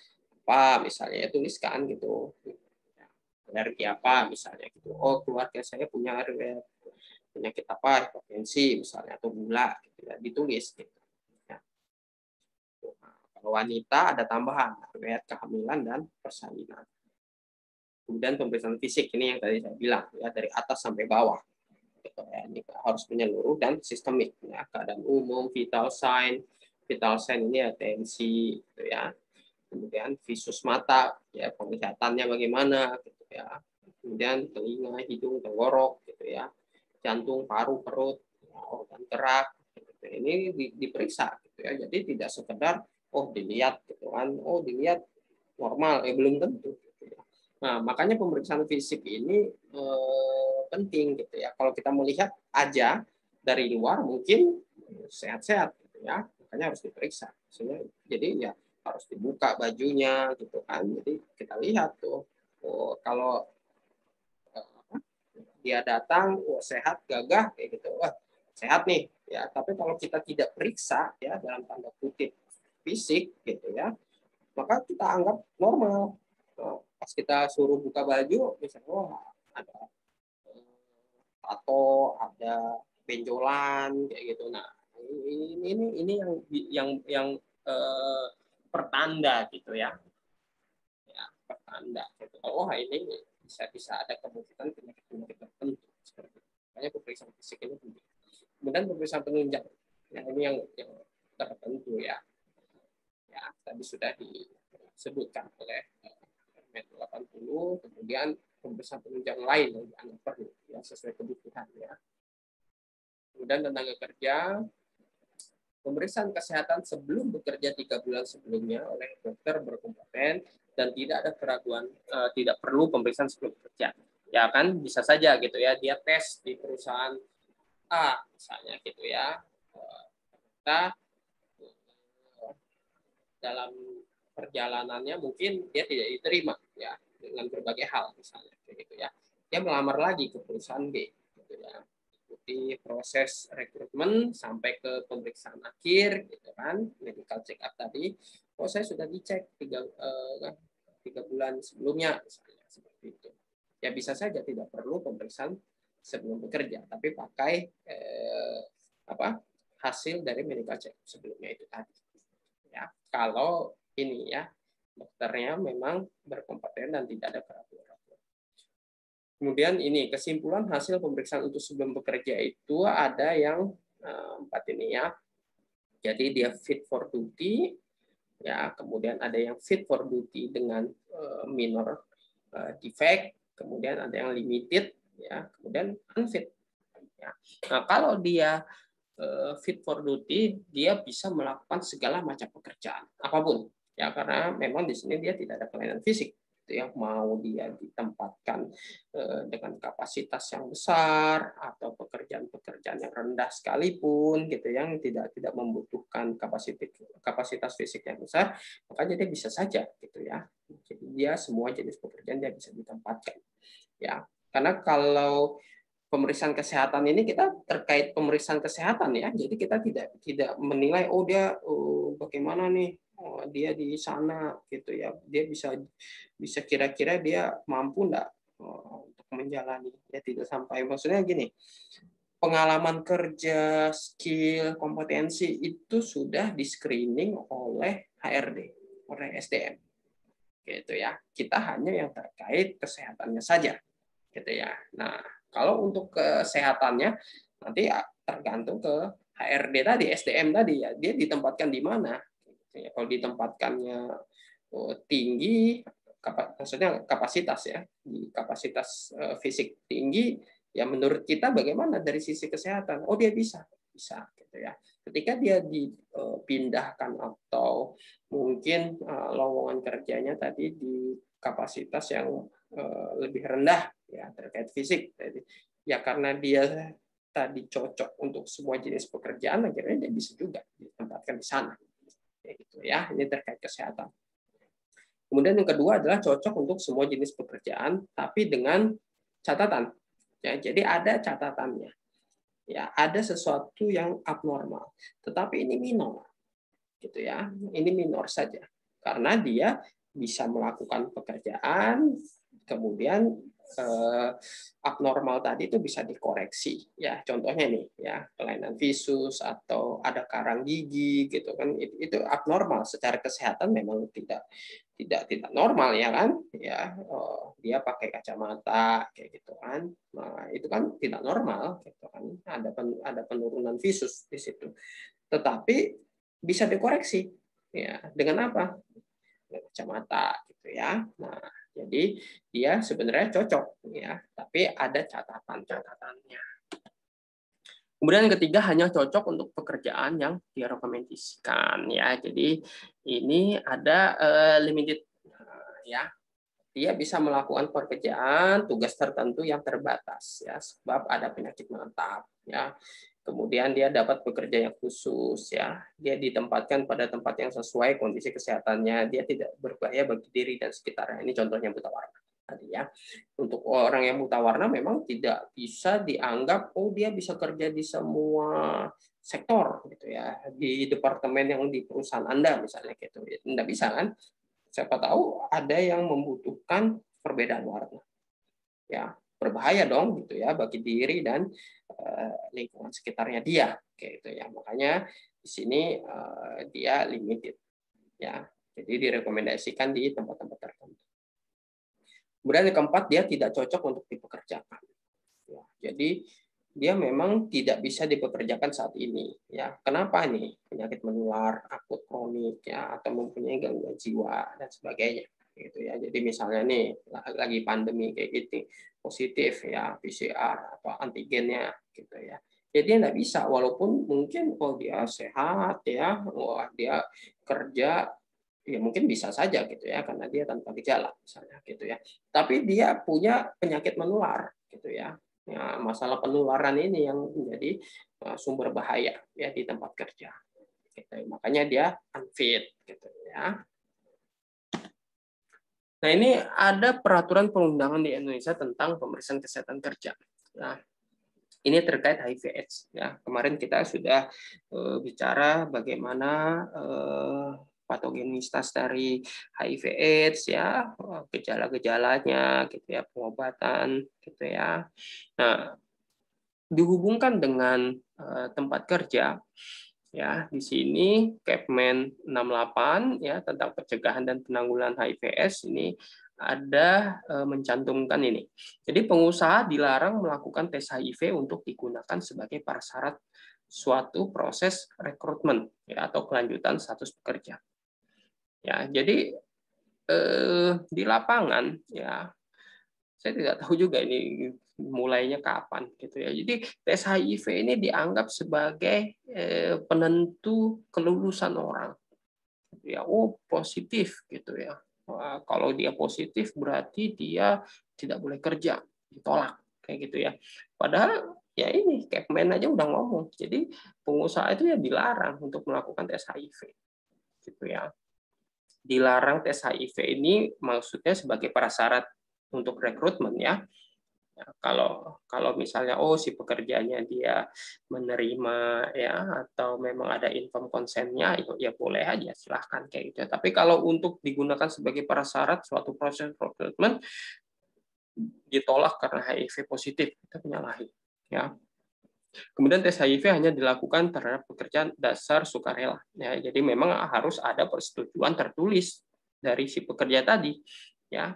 apa misalnya, ya, tuliskan gitu. Alergi apa misalnya gitu. Oh, keluarga saya punya riwayat penyakit apa, hipertensi misalnya, atau gula gitu ya, ditulis gitu. Ya. Kalau wanita ada tambahan riwayat kehamilan dan persalinan. Kemudian pemeriksaan fisik ini yang tadi saya bilang ya, dari atas sampai bawah. Ini harus menyeluruh dan sistemik ya, keadaan umum, vital sign ini ya tensi gitu ya. Kemudian visus mata ya, penglihatannya bagaimana gitu ya. Kemudian telinga, hidung, tenggorok gitu ya. Jantung, paru, perut, organ gerak gitu. Ini diperiksa gitu ya. Jadi tidak sekedar dilihat gitu kan. Dilihat normal belum tentu gitu ya. Nah, makanya pemeriksaan fisik ini penting gitu ya. Kalau kita melihat aja dari luar mungkin sehat-sehat gitu ya. Makanya harus diperiksa. Jadi ya harus dibuka bajunya gitu kan. Jadi kita lihat tuh kalau dia datang sehat, gagah kayak gitu. Wah, sehat nih ya. Tapi kalau kita tidak periksa ya dalam tanda kutip fisik gitu ya, maka kita anggap normal. Pas kita suruh buka baju, misalnya ada tato, ada benjolan kayak gitu. Nah, ini yang pertanda gitu ya. Ya, pertanda gitu. Ini bisa ada kemungkinan penyakit tertentu seperti itu. Makanya pemeriksaan fisik ini penting. Kemudian pemeriksaan penunjang. Nah, ini yang tertentu ya. Ya, tadi sudah disebutkan oleh Permen 80, kemudian pemeriksaan penunjang lain yang dianggap perlu ya, sesuai kebutuhan ya. Kemudian tenaga kerja, pemeriksaan kesehatan sebelum bekerja 3 bulan sebelumnya oleh dokter berkompeten dan tidak ada keraguan, tidak perlu pemeriksaan sebelum bekerja. Ya kan bisa saja gitu ya, dia tes di perusahaan A misalnya gitu ya. Kita dalam perjalanannya mungkin dia tidak diterima ya dengan berbagai hal misalnya gitu ya. Dia melamar lagi ke perusahaan B gitu ya. Ikuti proses rekrutmen sampai ke pemeriksaan akhir gitu kan, medical check up tadi. Saya sudah dicek 3 bulan sebelumnya misalnya seperti itu. Ya bisa saja tidak perlu pemeriksaan sebelum bekerja, tapi pakai hasil dari medical check up sebelumnya itu tadi. Ya, kalau ini ya dokternya memang berkompeten dan tidak ada keraguan. Kemudian ini kesimpulan hasil pemeriksaan untuk sebelum bekerja itu ada yang 4 ini ya. Jadi dia fit for duty ya, kemudian ada yang fit for duty dengan minor defect, kemudian ada yang limited ya, kemudian unfit. Ya. Nah, kalau dia fit for duty, dia bisa melakukan segala macam pekerjaan apapun ya, karena memang di sini dia tidak ada kelainan fisik yang mau dia ditempatkan dengan kapasitas yang besar atau pekerjaan-pekerjaan yang rendah sekalipun gitu yang tidak membutuhkan kapasitas fisik yang besar, makanya dia bisa saja gitu ya. Jadi dia semua jenis pekerjaan dia bisa ditempatkan ya, karena kalau pemeriksaan kesehatan ini kita terkait pemeriksaan kesehatan ya, jadi kita tidak menilai dia bagaimana nih dia di sana gitu ya, dia bisa kira-kira dia mampu enggak untuk menjalani ya, tidak sampai, maksudnya gini, pengalaman kerja, skill, kompetensi itu sudah di screening oleh HRD, oleh SDM gitu ya, kita hanya yang terkait kesehatannya saja gitu ya. Nah, kalau untuk kesehatannya nanti tergantung ke HRD tadi, SDM tadi ya, dia ditempatkan di mana. Kalau ditempatkannya tinggi, maksudnya kapasitas ya, di kapasitas fisik tinggi, ya menurut kita bagaimana dari sisi kesehatan? Dia bisa gitu ya. Ketika dia dipindahkan atau mungkin lowongan kerjanya tadi di kapasitas yang lebih rendah ya terkait fisik, ya karena dia tadi cocok untuk semua jenis pekerjaan, akhirnya dia bisa juga ditempatkan di sana gitu ya. Ini terkait kesehatan. Kemudian yang kedua adalah cocok untuk semua jenis pekerjaan tapi dengan catatan ya, jadi ada catatannya ya, ada sesuatu yang abnormal tetapi ini minor gitu ya, ini minor saja karena dia bisa melakukan pekerjaan, kemudian abnormal tadi itu bisa dikoreksi ya. Contohnya nih ya, kelainan visus atau ada karang gigi gitu kan, itu abnormal secara kesehatan, memang tidak normal ya kan ya. Dia pakai kacamata kayak gitu kan, nah itu kan tidak normal gitu kan, ada penurunan visus di situ, tetapi bisa dikoreksi ya dengan apa, kacamata gitu ya. Nah, jadi dia sebenarnya cocok ya, tapi ada catatan-catatannya. Kemudian yang ketiga, hanya cocok untuk pekerjaan yang direkomendasikan ya. Jadi ini ada limited ya. Dia bisa melakukan pekerjaan tugas tertentu yang terbatas ya, sebab ada penyakit menetap ya. Kemudian dia dapat bekerja yang khusus ya. Dia ditempatkan pada tempat yang sesuai kondisi kesehatannya. Dia tidak berbahaya bagi diri dan sekitarnya. Ini contohnya buta warna tadi ya. Untuk orang yang buta warna memang tidak bisa dianggap dia bisa kerja di semua sektor gitu ya. Di departemen yang di perusahaan Anda misalnya gitu. Tidak bisa kan? Siapa tahu ada yang membutuhkan perbedaan warna. Ya, berbahaya dong gitu ya bagi diri dan lingkungan sekitarnya dia kayak gitu ya. Makanya di sini dia limited ya. Jadi direkomendasikan di tempat-tempat tertentu. Kemudian yang keempat, dia tidak cocok untuk dipekerjakan. Ya, jadi dia memang tidak bisa dipekerjakan saat ini ya. Kenapa nih? Penyakit menular akut kronik ya, atau mempunyai gangguan jiwa dan sebagainya gitu ya. Jadi misalnya nih lagi pandemi kayak gitu, positif ya PCR atau antigennya gitu ya. Jadi dia nggak bisa, walaupun mungkin dia sehat ya, dia kerja ya mungkin bisa saja gitu ya, karena dia tanpa gejala misalnya gitu ya. Tapi dia punya penyakit menular gitu ya. Ya, masalah penularan ini yang menjadi sumber bahaya ya di tempat kerja. Gitu. Makanya dia unfit gitu ya. Nah, ini ada peraturan perundangan di Indonesia tentang pemeriksaan kesehatan kerja. Nah, ini terkait HIV/AIDS ya. Kemarin kita sudah bicara bagaimana patogenitas dari HIV/AIDS ya, gejala-gejalanya gitu ya, pengobatan gitu ya. Nah, dihubungkan dengan tempat kerja ya, di sini Kepmen 68 ya tentang pencegahan dan penanggulangan HIV/AIDS ini ada mencantumkan ini. Jadi pengusaha dilarang melakukan tes HIV untuk digunakan sebagai prasyarat suatu proses rekrutmen ya, atau kelanjutan status pekerja. Ya, jadi di lapangan ya, saya tidak tahu juga ini mulainya kapan gitu ya. Jadi tes HIV ini dianggap sebagai penentu kelulusan orang. Ya, positif gitu ya. Wah, kalau dia positif berarti dia tidak boleh kerja, ditolak kayak gitu ya. Padahal ya ini Kepmen aja udah ngomong. Jadi pengusaha itu ya dilarang untuk melakukan tes HIV gitu ya. Dilarang tes HIV ini maksudnya sebagai prasyarat untuk rekrutmen ya. Ya, kalau misalnya si pekerjanya dia menerima ya, atau memang ada informed consent-nya, ya boleh aja, silahkan kayak gitu. Tapi kalau untuk digunakan sebagai prasyarat suatu proses rekrutmen, ditolak karena HIV positif, kita menyalahi ya. Kemudian tes HIV hanya dilakukan terhadap pekerjaan dasar sukarela. Ya, jadi memang harus ada persetujuan tertulis dari si pekerja tadi. Ya.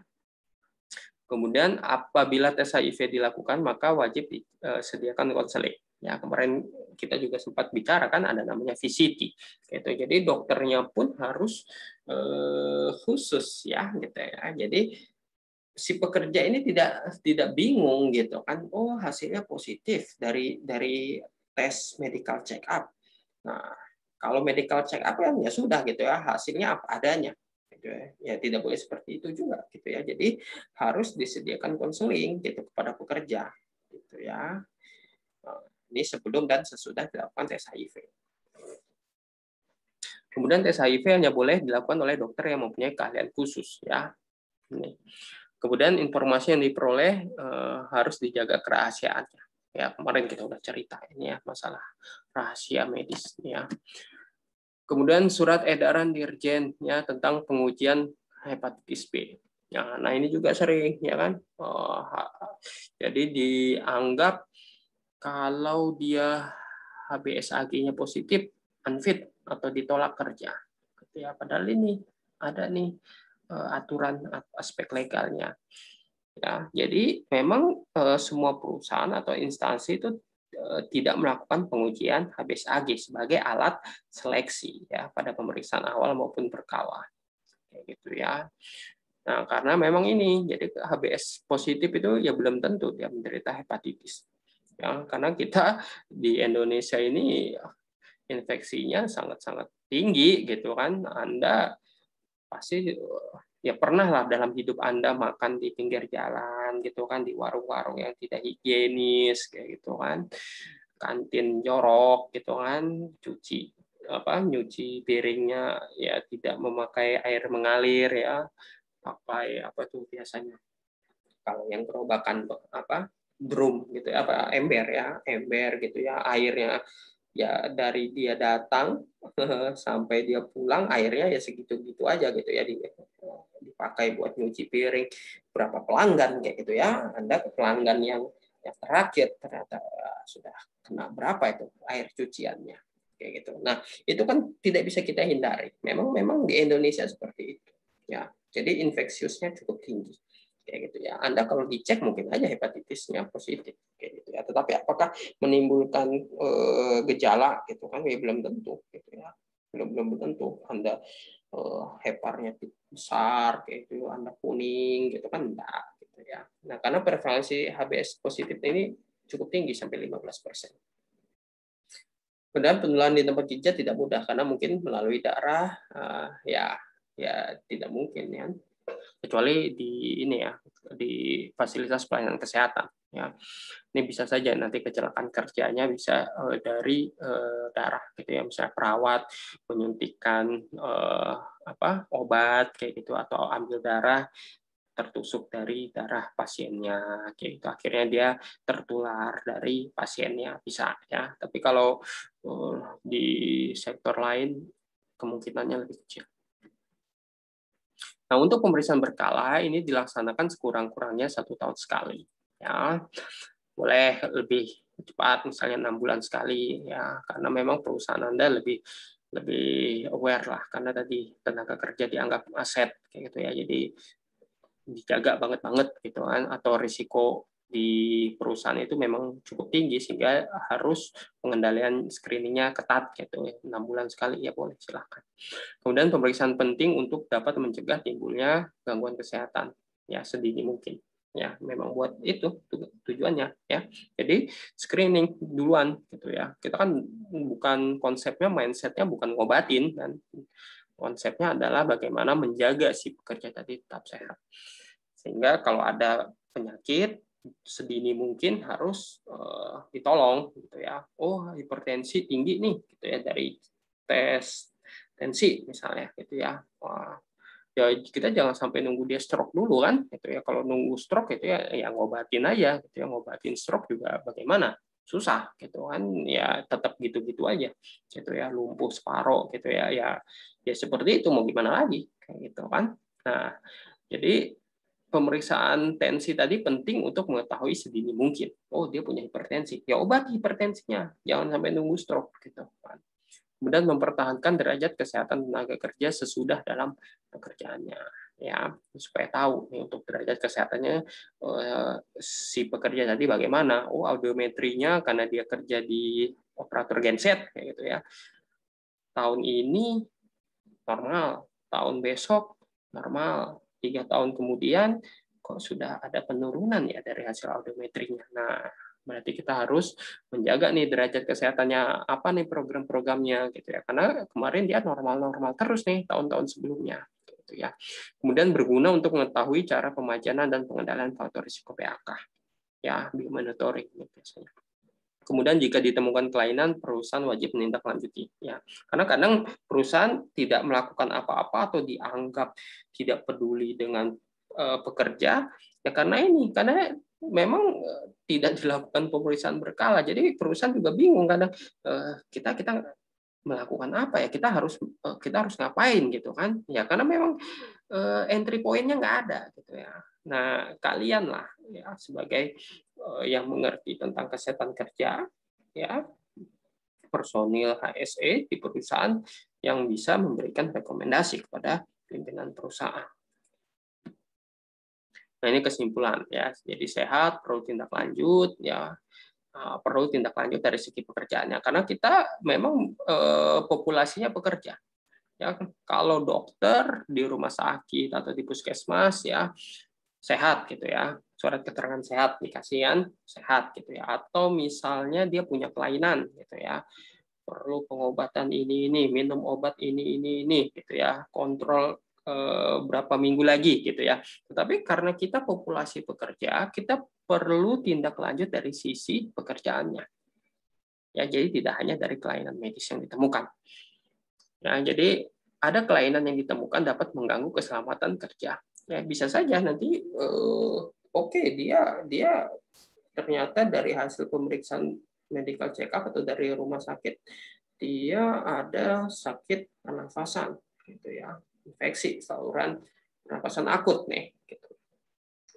Kemudian apabila tes HIV dilakukan, maka wajib disediakan konseling. Ya, kemarin kita juga sempat bicara kan ada namanya VCT. Gitu. Jadi dokternya pun harus khusus ya, gitu ya. Jadi si pekerja ini tidak bingung gitu kan, hasilnya positif dari tes medical check up. Nah, kalau medical check up kan ya sudah gitu ya, hasilnya apa adanya gitu ya. Ya tidak boleh seperti itu juga gitu ya. Jadi harus disediakan konseling gitu kepada pekerja gitu ya. Nah, ini sebelum dan sesudah dilakukan tes HIV. Kemudian tes HIV hanya boleh dilakukan oleh dokter yang mempunyai keahlian khusus ya. Ini. Kemudian informasi yang diperoleh harus dijaga kerahasiaannya. Ya, kemarin kita udah cerita ini ya masalah rahasia medis ya. Kemudian surat edaran dirjen ya tentang pengujian hepatitis B. Nah, ini juga sering, ya kan? Jadi dianggap kalau dia HBsAg-nya positif, unfit atau ditolak kerja. Ya, padahal ini ada nih aturan aspek legalnya. Ya, jadi memang semua perusahaan atau instansi itu tidak melakukan pengujian HBsAg sebagai alat seleksi ya pada pemeriksaan awal maupun berkala. Kayak gitu ya. Nah, karena memang ini, jadi HBs positif itu ya belum tentu dia menderita hepatitis. Ya, karena kita di Indonesia ini infeksinya sangat-sangat tinggi gitu kan. Anda pasti ya pernah lah dalam hidup Anda makan di pinggir jalan gitu kan, di warung-warung yang tidak higienis kayak gitu kan. Kantin jorok gitu kan, nyuci piringnya ya tidak memakai air mengalir ya, pakai apa tuh biasanya kalau yang gerobakan drum gitu ya, ember gitu ya, airnya ya dari dia datang sampai dia pulang airnya ya segitu-gitu aja gitu ya, dipakai buat nyuci piring. Berapa pelanggan kayak gitu ya, Anda ke pelanggan yang terakhir ternyata sudah kena berapa itu air cuciannya kayak gitu. Nah, itu kan tidak bisa kita hindari. Memang di Indonesia seperti itu. Ya, jadi infeksiusnya cukup tinggi kayak gitu ya. Anda kalau dicek mungkin aja hepatitisnya positif kayak gitu ya. Tetapi apakah menimbulkan gejala gitu kan? Ya belum tentu gitu ya. Belum tentu Anda heparnya besar kayak gitu, Anda kuning gitu kan enggak gitu ya. Nah, karena prevalensi HBs positif ini cukup tinggi sampai 15%. Kemudian penularan di tempat kerja tidak mudah karena mungkin melalui darah, ya tidak mungkin ya, kecuali di ini ya, di fasilitas pelayanan kesehatan ya. Ini bisa saja nanti kecelakaan kerjanya bisa dari darah gitu ya, misalnya perawat menyuntikkan obat kayak gitu atau ambil darah tertusuk dari darah pasiennya kayak gitu, akhirnya dia tertular dari pasiennya, bisa ya. Tapi kalau di sektor lain kemungkinannya lebih kecil. Nah, untuk pemeriksaan berkala ini dilaksanakan sekurang-kurangnya 1 tahun sekali ya. Boleh lebih cepat, misalnya 6 bulan sekali ya, karena memang perusahaan Anda lebih aware lah, karena tadi tenaga kerja dianggap aset kayak gitu ya, jadi dijaga banget gitu kan, atau risiko di perusahaan itu memang cukup tinggi sehingga harus pengendalian screeningnya ketat gitu ya. 6 bulan sekali ya boleh, silakan. Kemudian pemeriksaan penting untuk dapat mencegah timbulnya gangguan kesehatan ya sedini mungkin. Ya, memang buat itu tujuannya ya. Jadi screening duluan gitu ya. Kita kan bukan konsepnya, mindsetnya bukan ngobatin, dan konsepnya adalah bagaimana menjaga si pekerja tadi tetap sehat. Sehingga kalau ada penyakit sedini mungkin harus ditolong gitu ya. Oh, hipertensi tinggi nih gitu ya, dari tes tensi misalnya gitu ya. Wah, ya kita jangan sampai nunggu dia stroke dulu kan gitu ya. Kalau nunggu stroke itu ya ngobatin aja gitu ya. Ngobatin stroke juga bagaimana? Susah gitu kan, ya tetap gitu-gitu aja gitu ya, lumpuh separoh gitu ya, ya seperti itu, mau gimana lagi kayak gitu kan. Nah, jadi pemeriksaan tensi tadi penting untuk mengetahui sedini mungkin. Oh, dia punya hipertensi, ya obati hipertensinya, jangan sampai nunggu stroke gitu kan. Kemudian mempertahankan derajat kesehatan tenaga kerja sesudah dalam pekerjaannya ya, supaya tahu nih untuk derajat kesehatannya si pekerja tadi bagaimana. Oh, audiometrinya karena dia kerja di operator genset kayak gitu ya, tahun ini normal, tahun besok normal, 3 tahun kemudian kok sudah ada penurunan ya dari hasil audiometrinya. Nah, berarti kita harus menjaga nih derajat kesehatannya, apa nih program-programnya gitu ya. Karena kemarin dia normal-normal terus nih tahun-tahun sebelumnya gitu ya. Kemudian berguna untuk mengetahui cara pemajanan dan pengendalian faktor risiko PHK ya, biomonitoring biasanya. Kemudian jika ditemukan kelainan, perusahaan wajib menindaklanjuti. Ya, karena kadang perusahaan tidak melakukan apa-apa atau dianggap tidak peduli dengan pekerja, ya karena memang tidak dilakukan pemeriksaan berkala. Jadi perusahaan juga bingung kadang, kita melakukan apa ya, kita harus ngapain gitu kan? Ya karena memang entry point-nya nggak ada. gitu ya. Nah, kalianlah ya sebagai yang mengerti tentang kesehatan kerja, ya personil HSE di perusahaan yang bisa memberikan rekomendasi kepada pimpinan perusahaan. Nah, ini kesimpulan ya. Jadi sehat perlu tindak lanjut ya. Perlu tindak lanjut dari segi pekerjaannya karena kita memang populasinya pekerja. Ya, kalau dokter di rumah sakit atau di puskesmas ya sehat gitu ya, surat keterangan sehat dikasihan sehat gitu ya, atau misalnya dia punya kelainan gitu ya, perlu pengobatan ini minum obat ini gitu ya, kontrol berapa minggu lagi gitu ya. Tetapi karena kita populasi pekerja, kita perlu tindak lanjut dari sisi pekerjaannya. Ya, jadi tidak hanya dari kelainan medis yang ditemukan. Nah, jadi ada kelainan yang ditemukan dapat mengganggu keselamatan kerja. Ya, bisa saja nanti dia ternyata dari hasil pemeriksaan medical check up atau dari rumah sakit dia ada sakit pernafasan gitu ya, infeksi saluran pernafasan akut nih gitu.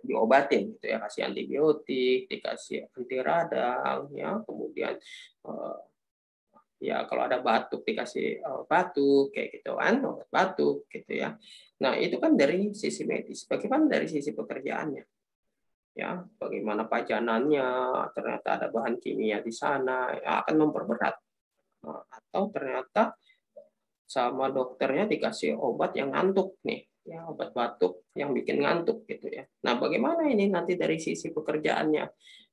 Diobatin gitu ya, kasih antibiotik, dikasih anti radang ya, kemudian ya kalau ada batuk dikasih batuk kayak gitu kan, obat batuk gitu ya. Nah, itu kan dari sisi medis. Bagaimana dari sisi pekerjaannya? Ya, bagaimana pajanannya, ternyata ada bahan kimia di sana yang akan memperberat. Atau ternyata sama dokternya dikasih obat yang ngantuk nih, ya obat batuk yang bikin ngantuk gitu ya. Nah, bagaimana ini nanti dari sisi pekerjaannya?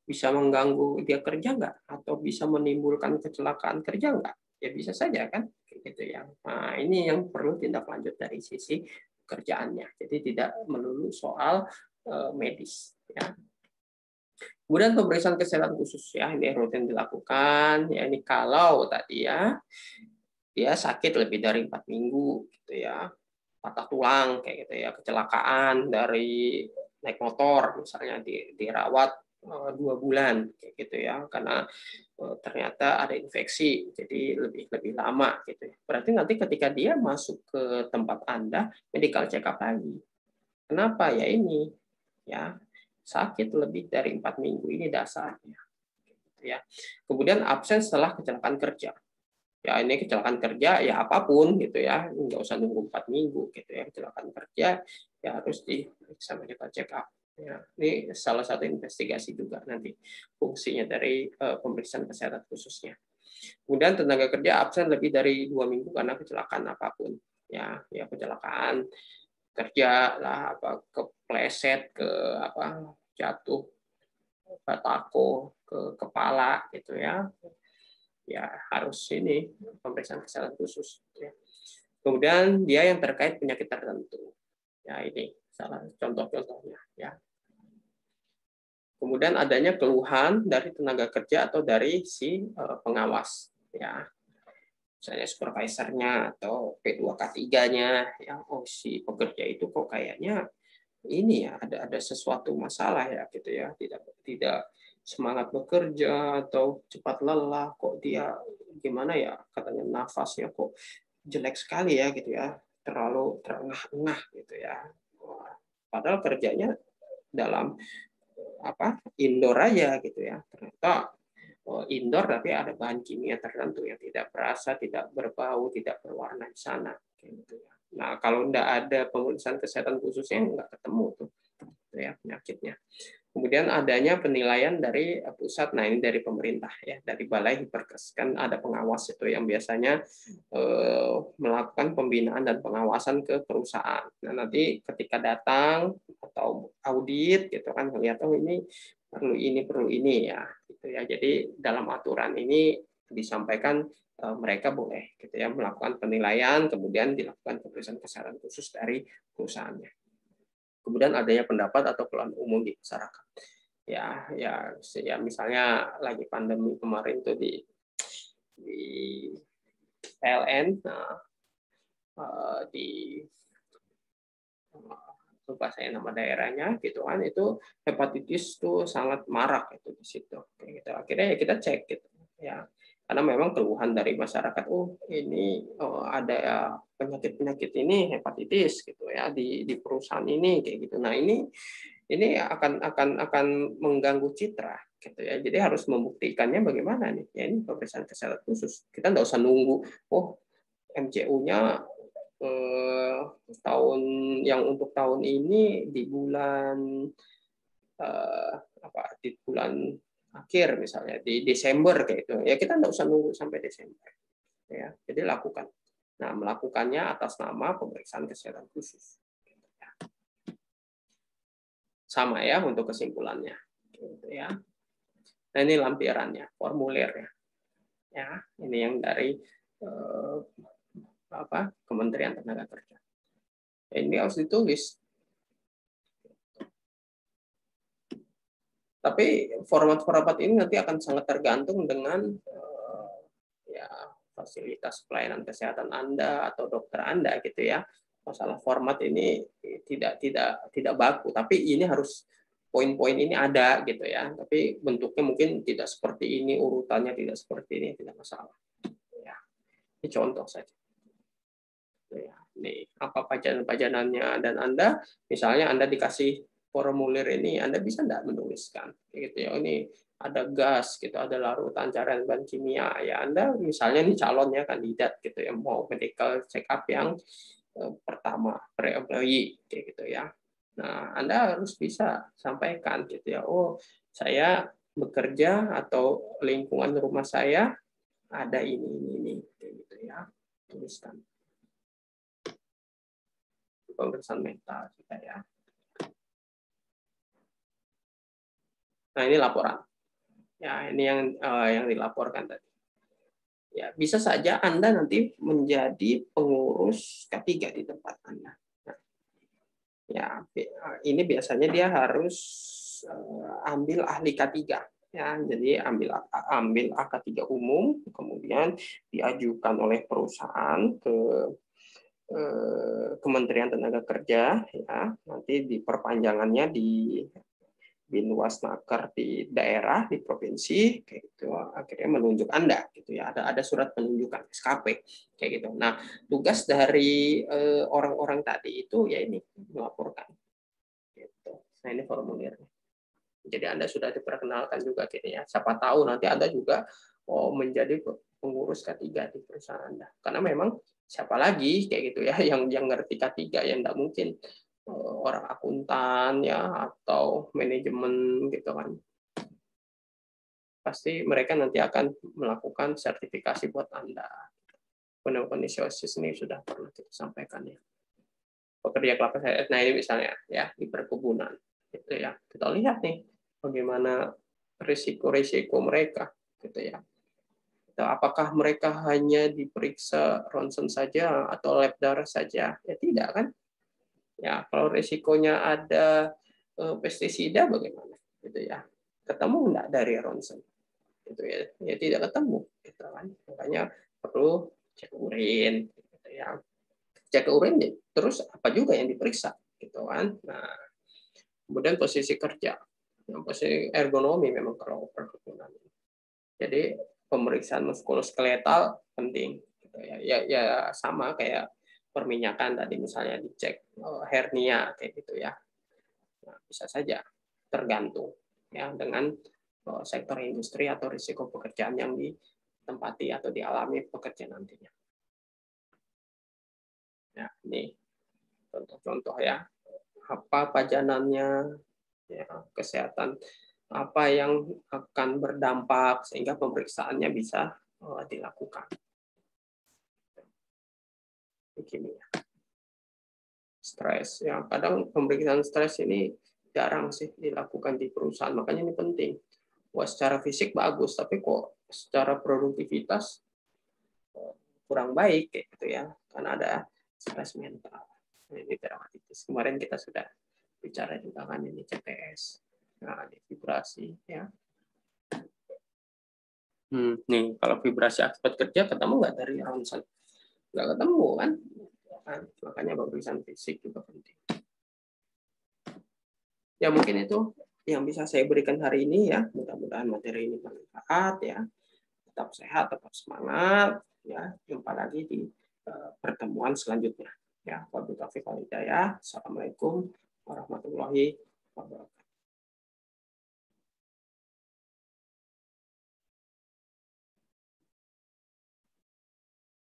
Bisa mengganggu dia kerja nggak? Atau bisa menimbulkan kecelakaan kerja nggak? Ya bisa saja kan, gitu ya. Nah, ini yang perlu tindak lanjut dari sisi pekerjaannya. Jadi tidak melulu soal medis. Ya. Kemudian pemeriksaan kesehatan khusus ya, ini rutin dilakukan. Ya ini kalau tadi ya dia sakit lebih dari 4 minggu, gitu ya, patah tulang kayak gitu ya, kecelakaan dari naik motor misalnya dirawat 2 bulan kayak gitu ya, karena ternyata ada infeksi jadi lebih lama gitu ya. Berarti nanti ketika dia masuk ke tempat Anda medical check up lagi. Kenapa ya ini ya sakit lebih dari 4 minggu ini dasarnya gitu ya. Kemudian absen setelah kecelakaan kerja. Ya ini kecelakaan kerja ya apapun gitu ya, nggak usah nunggu 4 minggu gitu ya, kecelakaan kerja ya harus diperiksa medical check up. Ya, ini salah satu investigasi juga nanti fungsinya dari pemeriksaan kesehatan khususnya. Kemudian tenaga kerja absen lebih dari 2 minggu karena kecelakaan apapun. Ya kecelakaan kerja lah, apa kepleset ke apa jatuh batako ke kepala gitu ya. Ya harus ini pemeriksaan kesehatan khusus. Ya. Kemudian dia yang terkait penyakit tertentu. Ya ini salah contoh-contohnya. Ya. Kemudian adanya keluhan dari tenaga kerja atau dari si pengawas. Ya. Misalnya supervisornya atau P2K3-nya. Ya. Oh si pekerja itu kok kayaknya ini ya ada sesuatu masalah ya gitu ya. Tidak semangat bekerja atau cepat lelah, kok dia gimana ya katanya nafasnya kok jelek sekali ya gitu ya, terlalu terengah-engah gitu ya. Padahal kerjanya dalam apa indoor aja gitu ya, ternyata indoor tapi ada bahan kimia tertentu yang tidak berasa, tidak berbau, tidak berwarna di sana gitu ya. Nah kalau tidak ada pemeriksaan kesehatan khususnya nggak ketemu tuh ya penyakitnya. Kemudian adanya penilaian dari pusat, nah ini dari pemerintah ya, dari Balai Hiperkes kan ada pengawas itu yang biasanya melakukan pembinaan dan pengawasan ke perusahaan. Nah nanti ketika datang atau audit gitu kan melihat oh ini perlu ini ya, gitu ya. Jadi dalam aturan ini disampaikan mereka boleh gitu ya melakukan penilaian, kemudian dilakukan pemeriksaan kesehatan khusus dari perusahaannya. Kemudian adanya pendapat atau keluhan umum di masyarakat. Ya misalnya lagi pandemi kemarin tuh di PLN, di lupa saya nama daerahnya gitu kan, itu hepatitis tuh sangat marak itu di situ. Gitu. Akhirnya ya kita cek gitu ya. Karena memang keluhan dari masyarakat, ini ada penyakit-penyakit ini, hepatitis gitu ya di perusahaan ini kayak gitu. Nah, ini akan mengganggu citra gitu ya. Jadi harus membuktikannya bagaimana nih. Ya ini pemeriksaan kesehatan khusus. Kita nggak usah nunggu, MCU-nya tahun yang untuk tahun ini di bulan di bulan akhir misalnya di Desember kayak gitu ya, kita nggak usah nunggu sampai Desember ya, jadi lakukan. Nah, melakukannya atas nama pemeriksaan kesehatan khusus sama ya untuk kesimpulannya gitu ya. Nah, ini lampirannya, formulirnya ya, ini yang dari Kementerian Tenaga Kerja. Ini harus ditulis. Tapi format-format ini nanti akan sangat tergantung dengan ya fasilitas pelayanan kesehatan Anda atau dokter Anda gitu ya. Masalah format ini tidak baku, tapi ini harus poin-poin ini ada gitu ya. Tapi bentuknya mungkin tidak seperti ini, urutannya tidak seperti ini, tidak masalah. Ya, ini contoh saja. Ya, ini apa pajanan-pajanannya, dan Anda misalnya Anda dikasih formulir ini, Anda bisa enggak menuliskan gitu ya. Ini ada gas gitu, ada larutan cairan bahan kimia ya. Anda misalnya nih calonnya kandidat gitu ya, mau medical check up yang pertama pre-employee kayak gitu ya. Nah, Anda harus bisa sampaikan gitu ya. Oh, saya bekerja atau lingkungan rumah saya ada ini kayak gitu ya. Tuliskan. Pemeriksaan mental kita ya. Nah, ini laporan. Ya, ini yang dilaporkan tadi. Ya, bisa saja Anda nanti menjadi pengurus K3 di tempat Anda. Nah, ya, ini biasanya dia harus ambil ahli K3 ya. Jadi ambil AK3 umum, kemudian diajukan oleh perusahaan ke Kementerian Tenaga Kerja ya. Nanti di perpanjangannya di Binwasnaker di daerah, di provinsi kayak gitu, akhirnya menunjuk Anda gitu ya, ada surat penunjukan SKP kayak gitu. Nah, tugas dari orang-orang tadi itu ya ini melaporkan gitu. Nah, ini formulirnya. Jadi Anda sudah diperkenalkan juga gitu ya, siapa tahu nanti Anda juga menjadi pengurus K3 di perusahaan Anda, karena memang siapa lagi kayak gitu ya yang ngerti K3 ya, enggak mungkin orang akuntan ya atau manajemen gitu kan. Pasti mereka nanti akan melakukan sertifikasi buat Anda. Kondisiosis ini sudah pernah kita sampaikan ya. Pekerja kelapa sawit. Nah, ini misalnya ya di perkebunan gitu ya. Kita lihat nih bagaimana risiko-risiko mereka gitu ya. Apakah mereka hanya diperiksa ronsen saja atau lab darah saja? Ya tidak kan? Ya, kalau risikonya ada pestisida bagaimana? Gitu ya. Ketemu enggak dari ronsen? Gitu ya. Ya tidak ketemu, gitu kan. Makanya perlu cek urin, gitu ya. Cek urin terus apa juga yang diperiksa, gitu kan. Nah, kemudian posisi kerja. Yang posisi ergonomi memang kalau perkebunan. Jadi pemeriksaan muskuloskeletal penting, gitu ya. Ya sama kayak perminyakan tadi misalnya dicek hernia kayak gitu ya. Nah, bisa saja tergantung ya dengan sektor industri atau risiko pekerjaan yang ditempati atau dialami pekerja nantinya. Ya, ini contoh-contoh ya. Apa pajanannya, ya, kesehatan apa yang akan berdampak sehingga pemeriksaannya bisa dilakukan. Begini ya. Stres ya, kadang pemeriksaan stres ini jarang sih dilakukan di perusahaan, makanya ini penting. Wah, secara fisik bagus, tapi kok secara produktivitas kurang baik kayak gitu ya, karena ada stres mental. Ini dermatitis. Kemarin kita sudah bicara juga kan ini CTS, nah ini vibrasi ya. Nih kalau vibrasi akibat kerja ketemu nggak dari ronsen? Nggak ketemu kan? Makanya pemeriksaan fisik juga penting. Ya mungkin itu yang bisa saya berikan hari ini ya. Mudah-mudahan materi ini bermanfaat ya. tetap sehat, tetap semangat. Ya, jumpa lagi di pertemuan selanjutnya. Ya, wabillahi taufiq wal hidayah. Assalamualaikum warahmatullahi wabarakatuh.